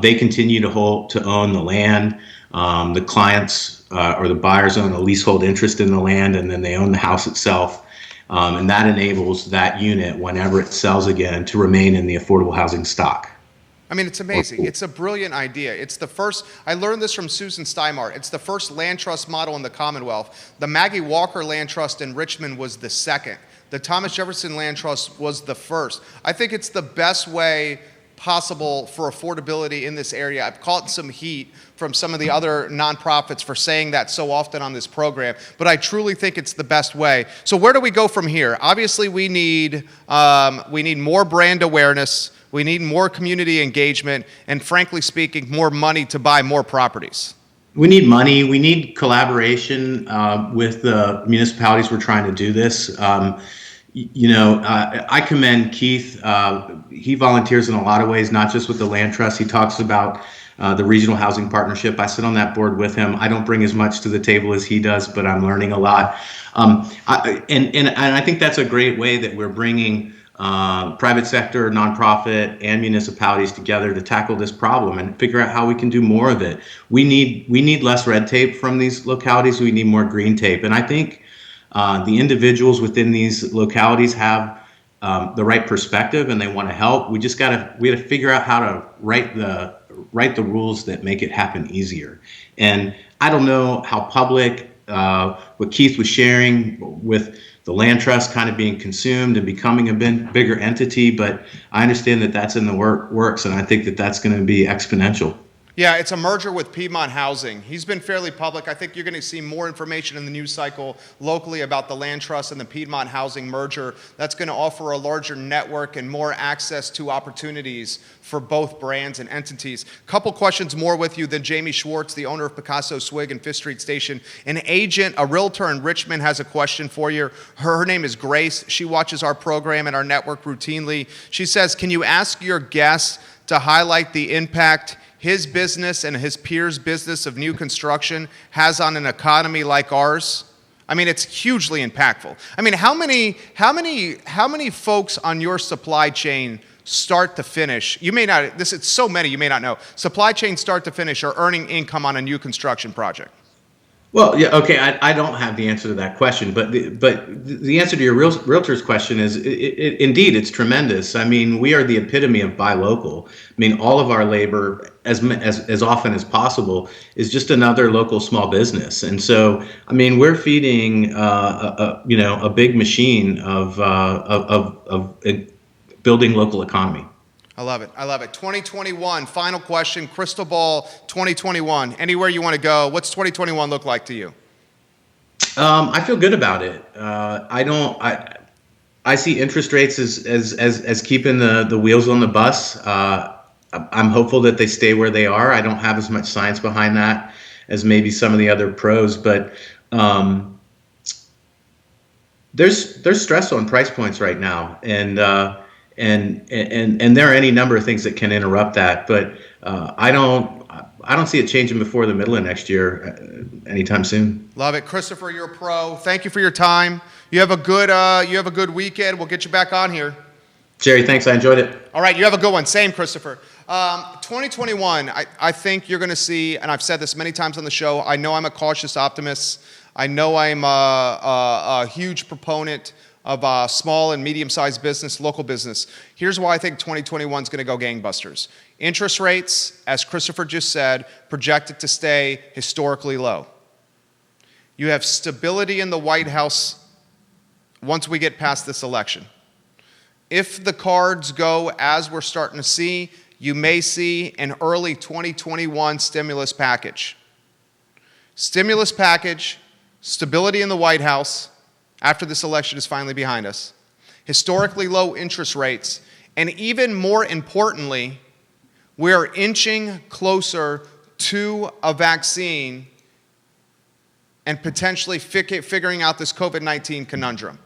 They continue to own the land. The clients or the buyers own a leasehold interest in the land, and then they own the house itself. And that enables that unit, whenever it sells again, to remain in the affordable housing stock. I mean, it's amazing. It's a brilliant idea. It's the first, I learned this from Susan Steinmart. It's the first land trust model in the Commonwealth. The Maggie Walker Land Trust in Richmond was the second. The Thomas Jefferson Land Trust was the first. I think it's the best way possible for affordability in this area. I've caught some heat from some of the other nonprofits for saying that so often on this program, but I truly think it's the best way. So where do we go from here? Obviously, we need more brand awareness. We need more community engagement, and frankly speaking, more money to buy more properties. We need money. We need collaboration with the municipalities we're trying to do this. I commend Keith. He volunteers in a lot of ways, not just with the land trust. He talks about the regional housing partnership. I sit on that board with him. I don't bring as much to the table as he does, but I'm learning a lot. And I think that's a great way that we're bringing private sector, nonprofit, and municipalities together to tackle this problem and figure out how we can do more of it. We need less red tape from these localities. We need more green tape. And I think the individuals within these localities have the right perspective and they want to help. We got to figure out how to write the rules that make it happen easier. And I don't know how public what Keith was sharing with the land trust kind of being consumed and becoming a bigger entity, but I understand that that's in the works, and I think that that's going to be exponential. Yeah, it's a merger with Piedmont Housing. He's been fairly public. I think you're going to see more information in the news cycle locally about the land trust and the Piedmont Housing merger. That's going to offer a larger network and more access to opportunities for both brands and entities. Couple questions more with you. Then Jamie Schwartz, the owner of Pikasso, Swig, and Fifth Street Station. An agent, a realtor in Richmond, has a question for you. Her name is Grace. She watches our program and our network routinely. She says, can you ask your guests to highlight the impact his business and his peers' business of new construction has on an economy like ours? I mean, it's hugely impactful. I mean, how many folks on your supply chain, start to finish, you may not, it's so many you may not know, supply chain start to finish are earning income on a new construction project? Well, yeah, okay. I don't have the answer to that question, but the answer to your realtor's question is, indeed, it's tremendous. I mean, we are the epitome of buy local. I mean, all of our labor, as often as possible, is just another local small business, and so I mean, we're feeding a big machine of building local economy. I love it. I love it. 2021, final question, crystal ball 2021. Anywhere you want to go, what's 2021 look like to you? I feel good about it. I see interest rates as keeping the wheels on the bus. I'm hopeful that they stay where they are. I don't have as much science behind that as maybe some of the other pros, but there's stress on price points right now, and there are any number of things that can interrupt that, but I don't see it changing before the middle of next year anytime soon. Love it. Christopher, you're a pro. Thank you for your time. You have a good weekend. We'll get you back on here. Jerry, thanks. I enjoyed it. All right, you have a good one. Same, Christopher. 2021, I think you're going to see, and I've said this many times on the show, I know I'm a cautious optimist. I know I'm a huge proponent of small and medium-sized business, local business. Here's why I think 2021 is going to go gangbusters. Interest rates, as Christopher just said, projected to stay historically low. You have stability in the White House once we get past this election. If the cards go as we're starting to see, you may see an early 2021 stimulus package. Stimulus package, stability in the White House, after this election is finally behind us, historically low interest rates, and even more importantly, we're inching closer to a vaccine and potentially figuring out this COVID-19 conundrum.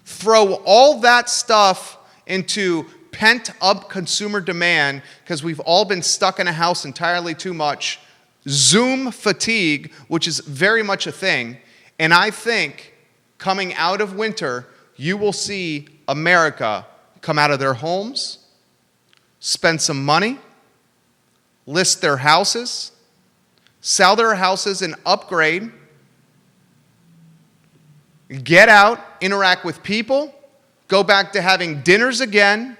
Throw all that stuff into pent-up consumer demand because we've all been stuck in a house entirely too much, Zoom fatigue, which is very much a thing, and I think coming out of winter, you will see America come out of their homes, spend some money, list their houses, sell their houses and upgrade, get out, interact with people, go back to having dinners again,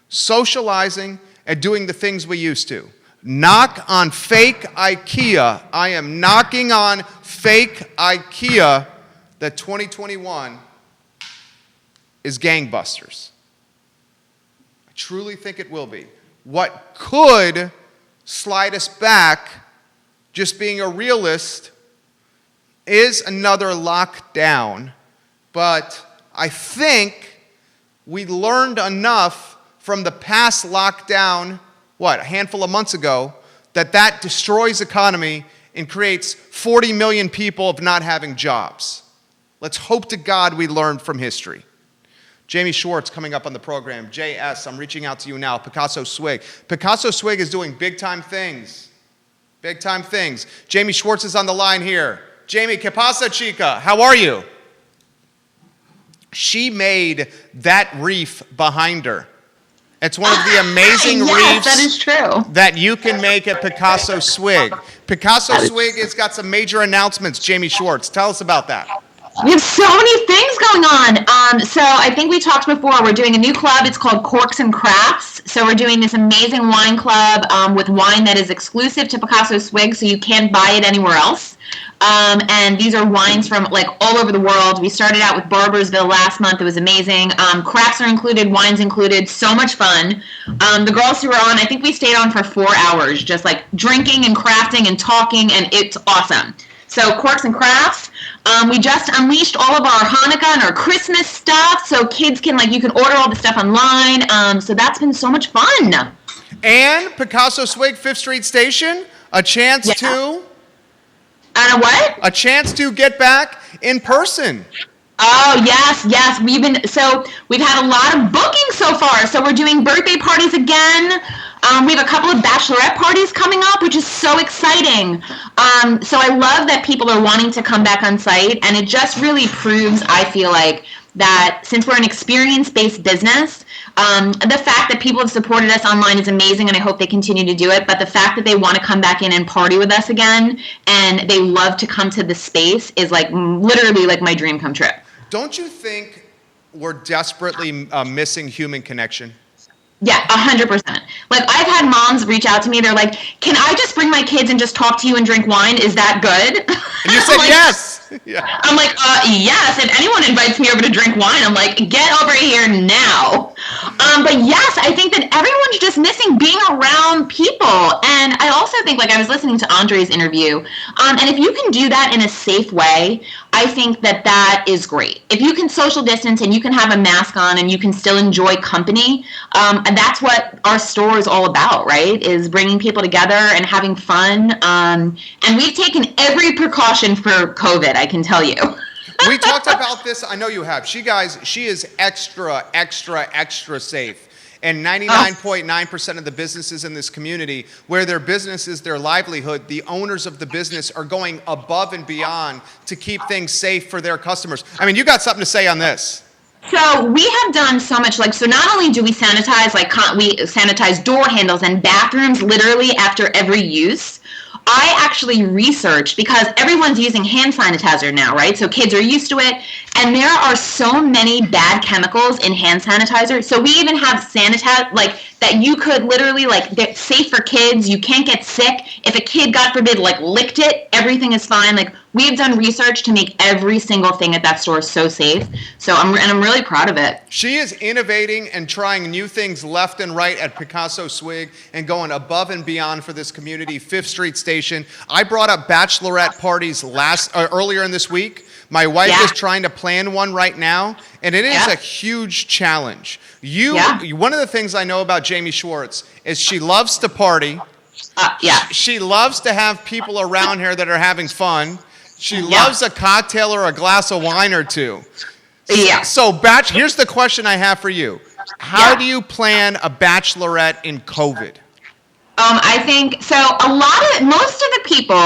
socializing, and doing the things we used to. Knock on fake IKEA. I am knocking on fake IKEA that 2021 is gangbusters. I truly think it will be. What could slide us back, just being a realist, is another lockdown. But I think we learned enough from the past lockdown, a handful of months ago, that destroys economy and creates 40 million people of not having jobs. Let's hope to God we learned from history. Jamie Schwartz coming up on the program. JS, I'm reaching out to you now. Pikasso Swig. Pikasso Swig is doing big-time things. Big-time things. Jamie Schwartz is on the line here. Jamie, ¿qué pasa, chica? How are you? She made that reef behind her. It's one of the amazing reefs that is true. That you can make at Pikasso Swig. Pikasso Swig has got some major announcements. Jamie Schwartz, tell us about that. We have so many things going on. So I think we talked before, we're doing a new club. It's called Corks and Crafts. So we're doing this amazing wine club with wine that is exclusive to Pikasso Swig, so you can't buy it anywhere else. And these are wines from like all over the world. We started out with Barbersville last month. It was amazing. Crafts are included, wines included, so much fun. The girls who were on, I think we stayed on for 4 hours, just like drinking and crafting and talking, and it's awesome. So Corks and Crafts. We just unleashed all of our Hanukkah and our Christmas stuff, so kids can, like, you can order all the stuff online. So that's been so much fun. And Pikasso Swig, 5th Street Station, a chance to... And a what? A chance to get back in person. Oh, yes. We've had a lot of bookings so far. So we're doing birthday parties again. We have a couple of bachelorette parties coming up, which is so exciting. So I love that people are wanting to come back on site, and it just really proves, I feel like, that since we're an experience-based business, the fact that people have supported us online is amazing, and I hope they continue to do it. But the fact that they want to come back in and party with us again, and they love to come to the space, is like literally like my dream come true. Don't you think we're desperately missing human connection? Yeah, 100%. Like, I've had moms reach out to me. They're like, "Can I just bring my kids and just talk to you and drink wine? Is that good?" And you said like, yes. Yeah. I'm like, yes. If anyone invites me over to drink wine, I'm like, get over here now. But yes, I think that everyone's just missing being around people. And I also think, like, I was listening to Andre's interview, and if you can do that in a safe way, I think that that is great. If you can social distance and you can have a mask on and you can still enjoy company, and that's what our store is all about, right? Is bringing people together and having fun. And we've taken every precaution for COVID, I can tell you. We talked about this. I know you have. She is extra safe. And 99.9% of the businesses in this community, where their business is their livelihood, the owners of the business are going above and beyond to keep things safe for their customers. I mean, you got something to say on this. So we have done so much, like, so not only do we sanitize, like, we sanitize door handles and bathrooms literally after every use. I actually researched, because everyone's using hand sanitizer now, right? So kids are used to it, and there are so many bad chemicals in hand sanitizer. So we even have sanitizer, like, that you could literally, like, they're safe for kids. You can't get sick. If a kid, God forbid, like, licked it, everything is fine. Like, we've done research to make every single thing at that store so safe. So I'm really proud of it. She is innovating and trying new things left and right at Pikasso Swig and going above and beyond for this community. 5th Street Station. I brought up Bachelorette Parties earlier in this week. My wife is trying to plan one right now, and it is a huge challenge. One of the things I know about Jamie Schwartz is she loves to party. She loves to have people around her that are having fun. She loves a cocktail or a glass of wine or two. Yeah. So, here's the question I have for you. How do you plan a bachelorette in COVID? I think, so most of the people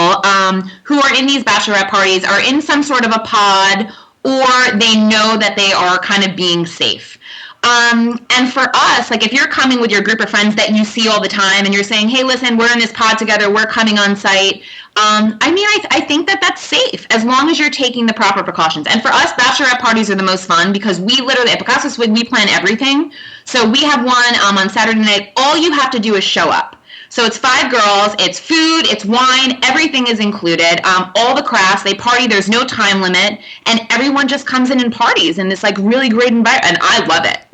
who are in these bachelorette parties are in some sort of a pod, or they know that they are kind of being safe. And for us, like, if you're coming with your group of friends that you see all the time and you're saying, hey, listen, we're in this pod together, we're coming on site. I think that that's safe as long as you're taking the proper precautions. And for us, bachelorette parties are the most fun because we literally, at Pikasso Swig, we plan everything. So we have one on Saturday night. All you have to do is show up. So it's 5 girls, it's food, it's wine, everything is included. All the crafts, they party, there's no time limit, and everyone just comes in and parties in this, like, really great environment, and I love it.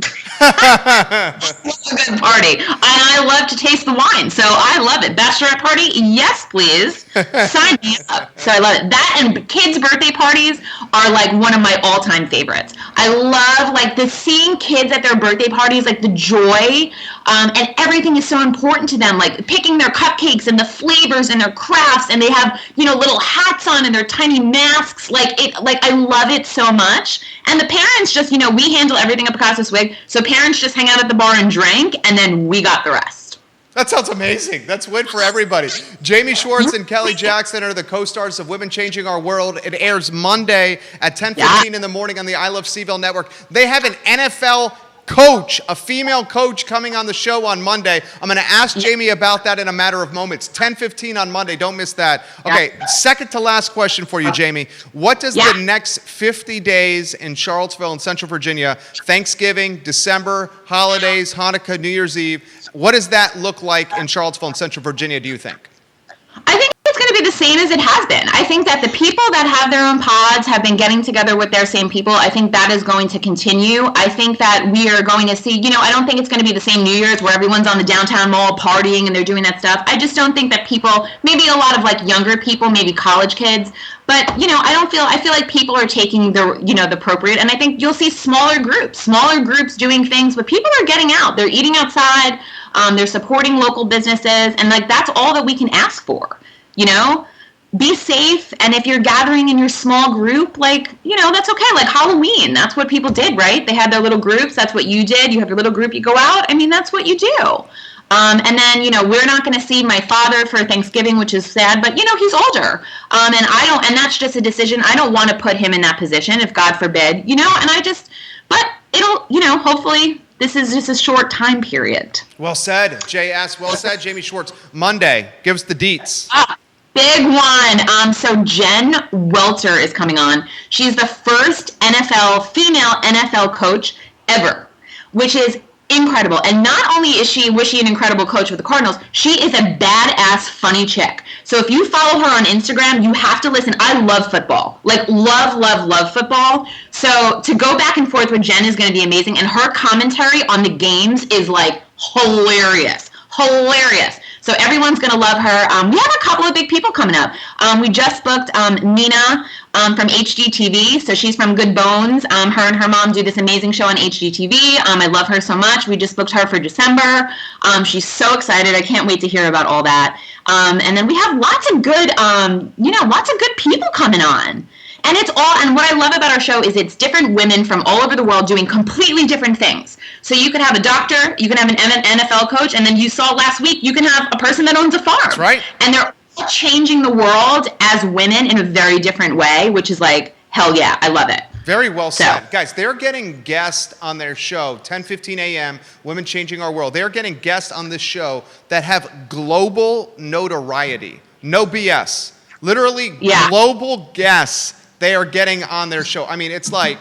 It's a good party. And I love to taste the wine, so I love it. Bachelorette party, yes, please. Sign me up. So I love it. That and kids' birthday parties are, like, one of my all-time favorites. I love, like, seeing kids at their birthday parties, like, the joy, and everything is so important to them, like, picking their cupcakes and the flavors and their crafts, and they have, little hats on and their tiny masks. I love it so much. And the parents just, we handle everything at Pikasso Swig, so parents just hang out at the bar and drink, and then we got the rest. That sounds amazing. That's win for everybody. Jamie Schwartz and Kelly Jackson are the co-stars of Women Changing Our World. It airs Monday at 10:15 in the morning on the I Love CVille Network. They have an NFL coach, a female coach coming on the show on Monday. I'm going to ask Jamie about that in a matter of moments. 10:15 on Monday. Don't miss that. Okay, second to last question for you, Jamie. What does the next 50 days in Charlottesville and Central Virginia, Thanksgiving, December, holidays, Hanukkah, New Year's Eve, what does that look like in Charlottesville and Central Virginia, do you think? I think it's going to be the same as it has been. I think that the people that have their own pods have been getting together with their same people. I think that is going to continue. I think that we are going to see, I don't think it's going to be the same New Year's where everyone's on the downtown mall partying and they're doing that stuff. I just don't think that people, maybe a lot of like younger people, maybe college kids, but I feel like people are taking the appropriate, and I think you'll see smaller groups doing things, but people are getting out. They're eating outside. They're supporting local businesses, and like that's all that we can ask for. Be safe, and if you're gathering in your small group, like that's okay. Like Halloween, that's what people did, right? They had their little groups. That's what you did. You have your little group. You go out. I mean, that's what you do. And then we're not going to see my father for Thanksgiving, which is sad. But he's older, and that's just a decision. I don't want to put him in that position, if God forbid. But it'll hopefully. This is just a short time period. Well said, J.S. Well said, Jamie Schwartz. Monday, give us the deets. Big one. So Jen Welter is coming on. She's the first female NFL coach ever, which is incredible. And not only was she an incredible coach with the Cardinals, she is a badass, funny chick. So if you follow her on Instagram, you have to listen. I love football. Like, love football. So to go back and forth with Jen is going to be amazing. And her commentary on the games is, like, hilarious. So everyone's going to love her. We have a couple of big people coming up. We just booked Nina from HGTV. So she's from Good Bones. Her and her mom do this amazing show on HGTV. I love her so much. We just booked her for December. She's so excited. I can't wait to hear about all that. And then we have lots of good people coming on. And what I love about our show is it's different women from all over the world doing completely different things. So you could have a doctor, you can have an NFL coach, and then you saw last week, you can have a person that owns a farm. That's right. And they're all changing the world as women in a very different way, which is like, hell yeah, I love it. Very well said. Guys, they're getting guests on their show, 10:15 a.m., Women Changing Our World. They're getting guests on this show that have global notoriety. No BS. Literally global guests they are getting on their show. I mean, it's like,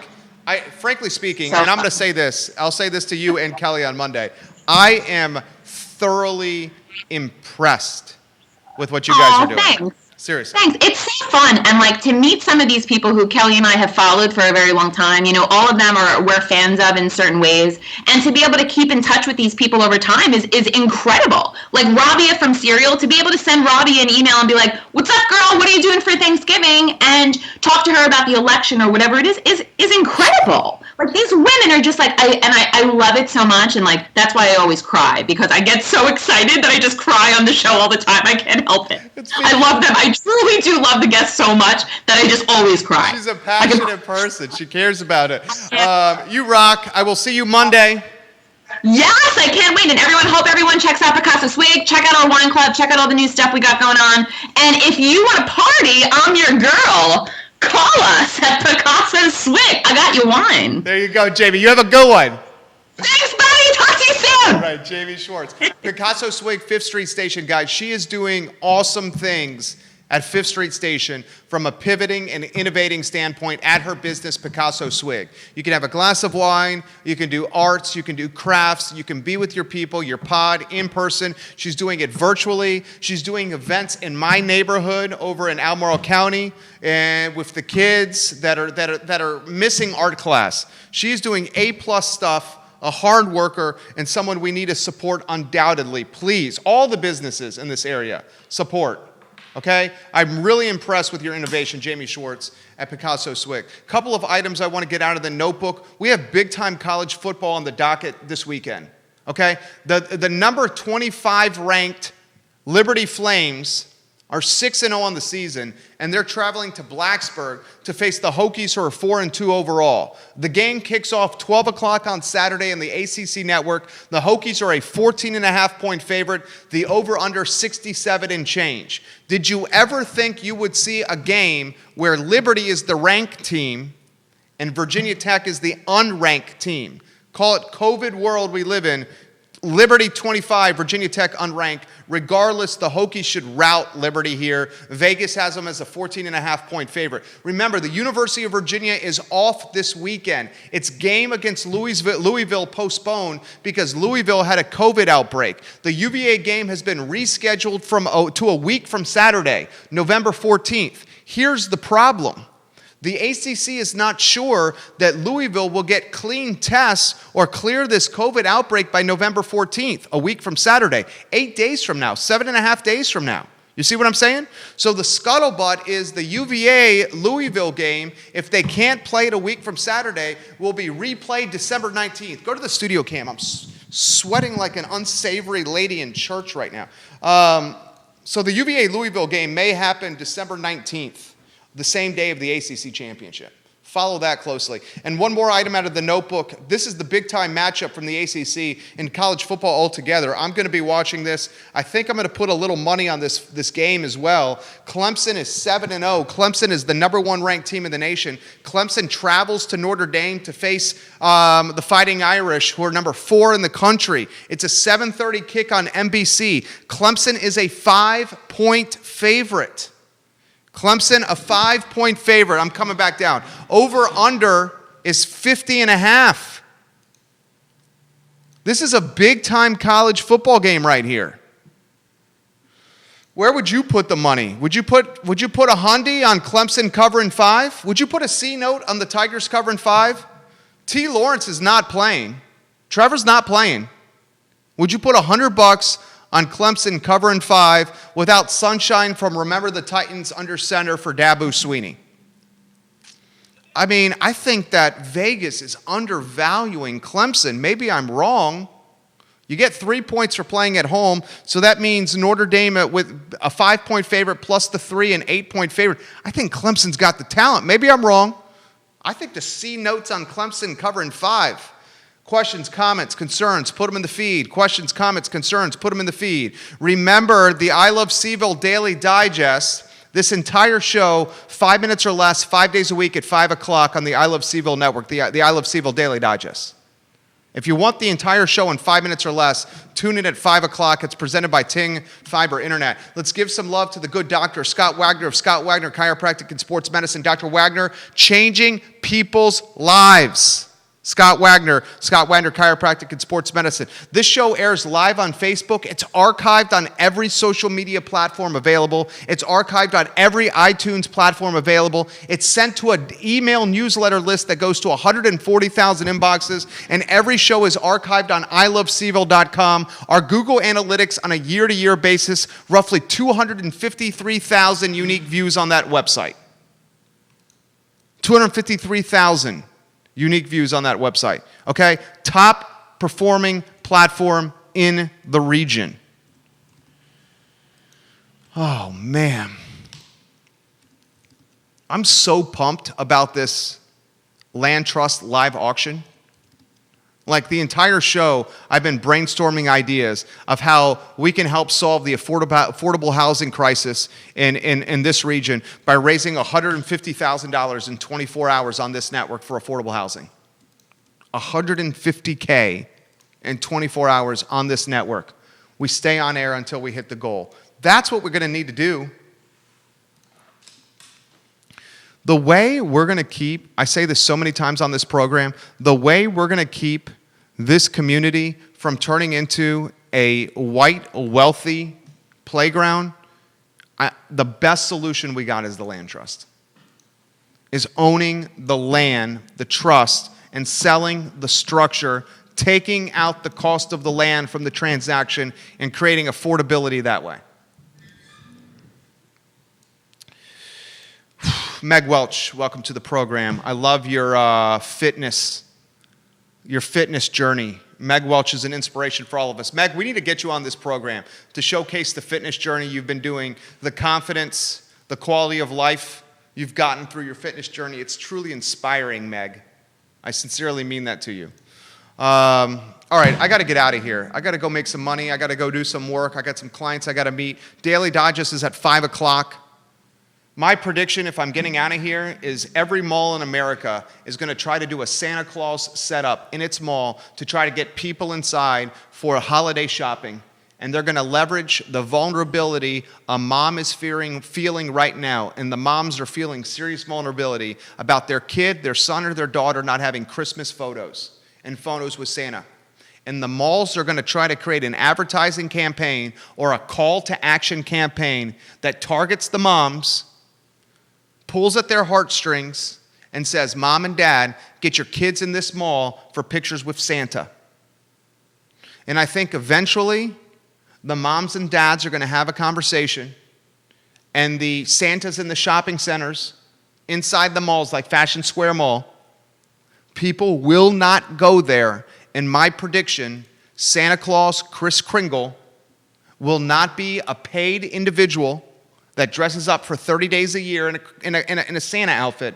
frankly speaking, and I'm going to say this. I'll say this to you and Kelly on Monday. I am thoroughly impressed with what you guys are doing. Thanks. Seriously. Thanks. It's so fun. And like to meet some of these people who Kelly and I have followed for a very long time, all of them we're fans of in certain ways. And to be able to keep in touch with these people over time is incredible. Like Rabia from Serial, to be able to send Rabia an email and be like, what's up, girl? What are you doing for Thanksgiving? And talk to her about the election or whatever it is incredible. Like these women are just like, I love it so much. And like, that's why I always cry, because I get so excited that I just cry on the show all the time. I can't help it. I love them. I truly do love the guests so much that I just always cry. She's a passionate person. She cares about it. You rock. I will see you Monday. Yes, I can't wait. And hope everyone checks out Pikasso Swig. Check out our wine club. Check out all the new stuff we got going on. And if you want to party, I'm your girl. Call us at Pikasso Swig. I got you wine. There you go, Jamie. You have a good one. Thanks, buddy. Talk to you soon. All right, Jamie Schwartz. Pikasso Swig, 5th Street Station. Guys, she is doing awesome things at 5th Street Station from a pivoting and innovating standpoint at her business, Pikasso Swig. You can have a glass of wine, you can do arts, you can do crafts, you can be with your people, your pod, in person. She's doing it virtually. She's doing events in my neighborhood over in Albemarle County and with the kids that are missing art class. She's doing A+ stuff, a hard worker, and someone we need to support undoubtedly. Please, all the businesses in this area, support. Okay? I'm really impressed with your innovation, Jamie Schwartz at Pikasso Swig. Couple of items I want to get out of the notebook. We have big-time college football on the docket this weekend. Okay? The number 25 ranked Liberty Flames are 6-0 on the season, and they're traveling to Blacksburg to face the Hokies, who are 4-2 overall. The game kicks off 12 o'clock on Saturday on the ACC Network. The Hokies are a 14.5-point favorite. The over-under 67 and change. Did you ever think you would see a game where Liberty is the ranked team and Virginia Tech is the unranked team? Call it COVID world we live in. Liberty 25, Virginia Tech unranked. Regardless, the Hokies should rout Liberty here. Vegas has them as a 14.5-point favorite. Remember, the University of Virginia is off this weekend. Its game against Louisville postponed because Louisville had a COVID outbreak. The UVA game has been rescheduled to a week from Saturday, November 14th. Here's the problem. The ACC is not sure that Louisville will get clean tests or clear this COVID outbreak by November 14th, a week from Saturday, 8 days from now, 7.5 days from now. You see what I'm saying? So the scuttlebutt is the UVA-Louisville game, if they can't play it a week from Saturday, will be replayed December 19th. Go to the studio cam. I'm sweating like an unsavory lady in church right now. So the UVA-Louisville game may happen December 19th. The same day of the ACC championship. Follow that closely. And one more item out of the notebook. This is the big-time matchup from the ACC in college football altogether. I'm going to be watching this. I think I'm going to put a little money on this game as well. Clemson is 7-0. Clemson is the number 1 ranked team in the nation. Clemson travels to Notre Dame to face the Fighting Irish, who are number 4 in the country. It's a 7:30 kick on NBC. Clemson is a 5-point favorite. Clemson, a 5-point favorite. I'm coming back down. Over-under is 50.5. This is a big-time college football game right here. Where would you put the money? Would you put a hundy on Clemson covering 5? Would you put a C note on the Tigers covering 5? T. Lawrence is not playing. Trevor's not playing. Would you put $100 on Clemson covering 5 without sunshine from Remember the Titans under center for Dabu Sweeney? I mean, I think that Vegas is undervaluing Clemson. Maybe I'm wrong. You get 3 points for playing at home, so that means Notre Dame with a 5-point favorite plus the 3, an 8-point favorite. I think Clemson's got the talent. Maybe I'm wrong. I think the C notes on Clemson covering 5. Questions, comments, concerns, put them in the feed. Questions, comments, concerns, put them in the feed. Remember the I Love CVille Daily Digest. This entire show, 5 minutes or less, 5 days a week at 5 o'clock on the I Love CVille Network, the I Love CVille Daily Digest. If you want the entire show in 5 minutes or less, tune in at 5 o'clock. It's presented by Ting Fiber Internet. Let's give some love to the good doctor, Scott Wagner of Scott Wagner Chiropractic and Sports Medicine. Dr. Wagner, changing people's lives. Scott Wagner Chiropractic and Sports Medicine. This show airs live on Facebook. It's archived on every social media platform available. It's archived on every iTunes platform available. It's sent to an email newsletter list that goes to 140,000 inboxes, and every show is archived on ilovecville.com. Our Google Analytics on a year-to-year basis, roughly 253,000 unique views on that website. 253,000. Unique views on that website, okay? Top performing platform in the region. Oh, man. I'm so pumped about this land trust live auction. Like the entire show, I've been brainstorming ideas of how we can help solve the affordable housing crisis in this region by raising $150,000 in 24 hours on this network for affordable housing. $150K in 24 hours on this network. We stay on air until we hit the goal. That's what we're going to need to do. The way we're going to keep, I say this so many times on this program, the way we're going to keep this community from turning into a white, wealthy playground, the best solution we got is the land trust. Is owning the land, the trust, and selling the structure, taking out the cost of the land from the transaction and creating affordability that way. Meg Welch, welcome to the program. I love your fitness journey. Meg Welch is an inspiration for all of us. Meg, we need to get you on this program to showcase the fitness journey you've been doing, the confidence, the quality of life you've gotten through your fitness journey. It's truly inspiring, Meg. I sincerely mean that to you. All right, I got to get out of here. I got to go make some money. I got to go do some work. I got some clients I got to meet. Daily Digest is at 5 o'clock. My prediction, if I'm getting out of here, is every mall in America is going to try to do a Santa Claus setup in its mall to try to get people inside for holiday shopping. And they're going to leverage the vulnerability a mom is feeling right now. And the moms are feeling serious vulnerability about their kid, their son, or their daughter not having Christmas photos and photos with Santa. And the malls are going to try to create an advertising campaign or a call to action campaign that targets the moms, pulls at their heartstrings, and says, Mom and Dad, get your kids in this mall for pictures with Santa. And I think eventually the moms and dads are going to have a conversation, and the Santas in the shopping centers inside the malls like Fashion Square Mall, people will not go there. And my prediction, Santa Claus Kris Kringle will not be a paid individual that dresses up for 30 days a year in a Santa outfit,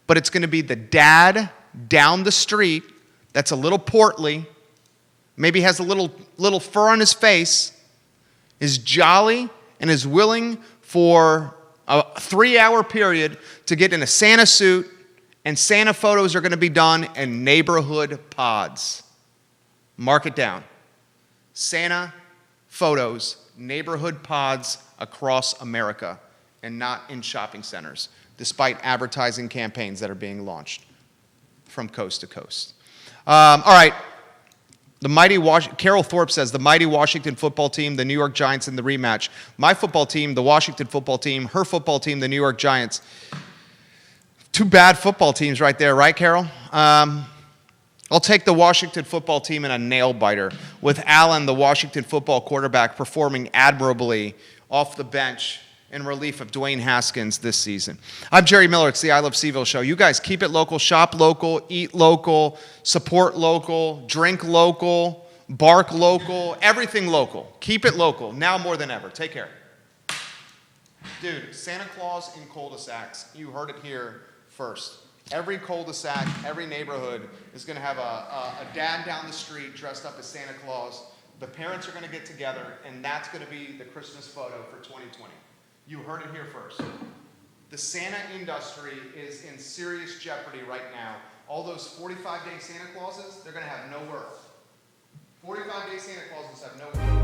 but it's going to be the dad down the street that's a little portly, maybe has a little fur on his face, is jolly, and is willing for a 3-hour period to get in a Santa suit, and Santa photos are going to be done in neighborhood pods. Mark it down. Santa photos, neighborhood pods across America, and not in shopping centers, despite advertising campaigns that are being launched from coast to coast. All right. Carol Thorpe says, the mighty Washington football team, the New York Giants in the rematch. My football team, the Washington football team, her football team, the New York Giants. Two bad football teams right there, right, Carol? I'll take the Washington football team in a nail-biter, with Allen, the Washington football quarterback, performing admirably off the bench in relief of Dwayne Haskins this season. I'm Jerry Miller. It's the I Love CVille show. You guys keep it local, shop local, eat local, support local, drink local, bark local, everything local. Keep it local, now more than ever. Take care. Dude, Santa Claus in cul-de-sacs. You heard it here first. Every cul-de-sac, every neighborhood is going to have a dad down the street dressed up as Santa Claus. The parents are going to get together, and that's going to be the Christmas photo for 2020. You heard it here first. The Santa industry is in serious jeopardy right now. All those 45-day Santa Clauses, they're going to have no worth. 45-day Santa Clauses have no worth.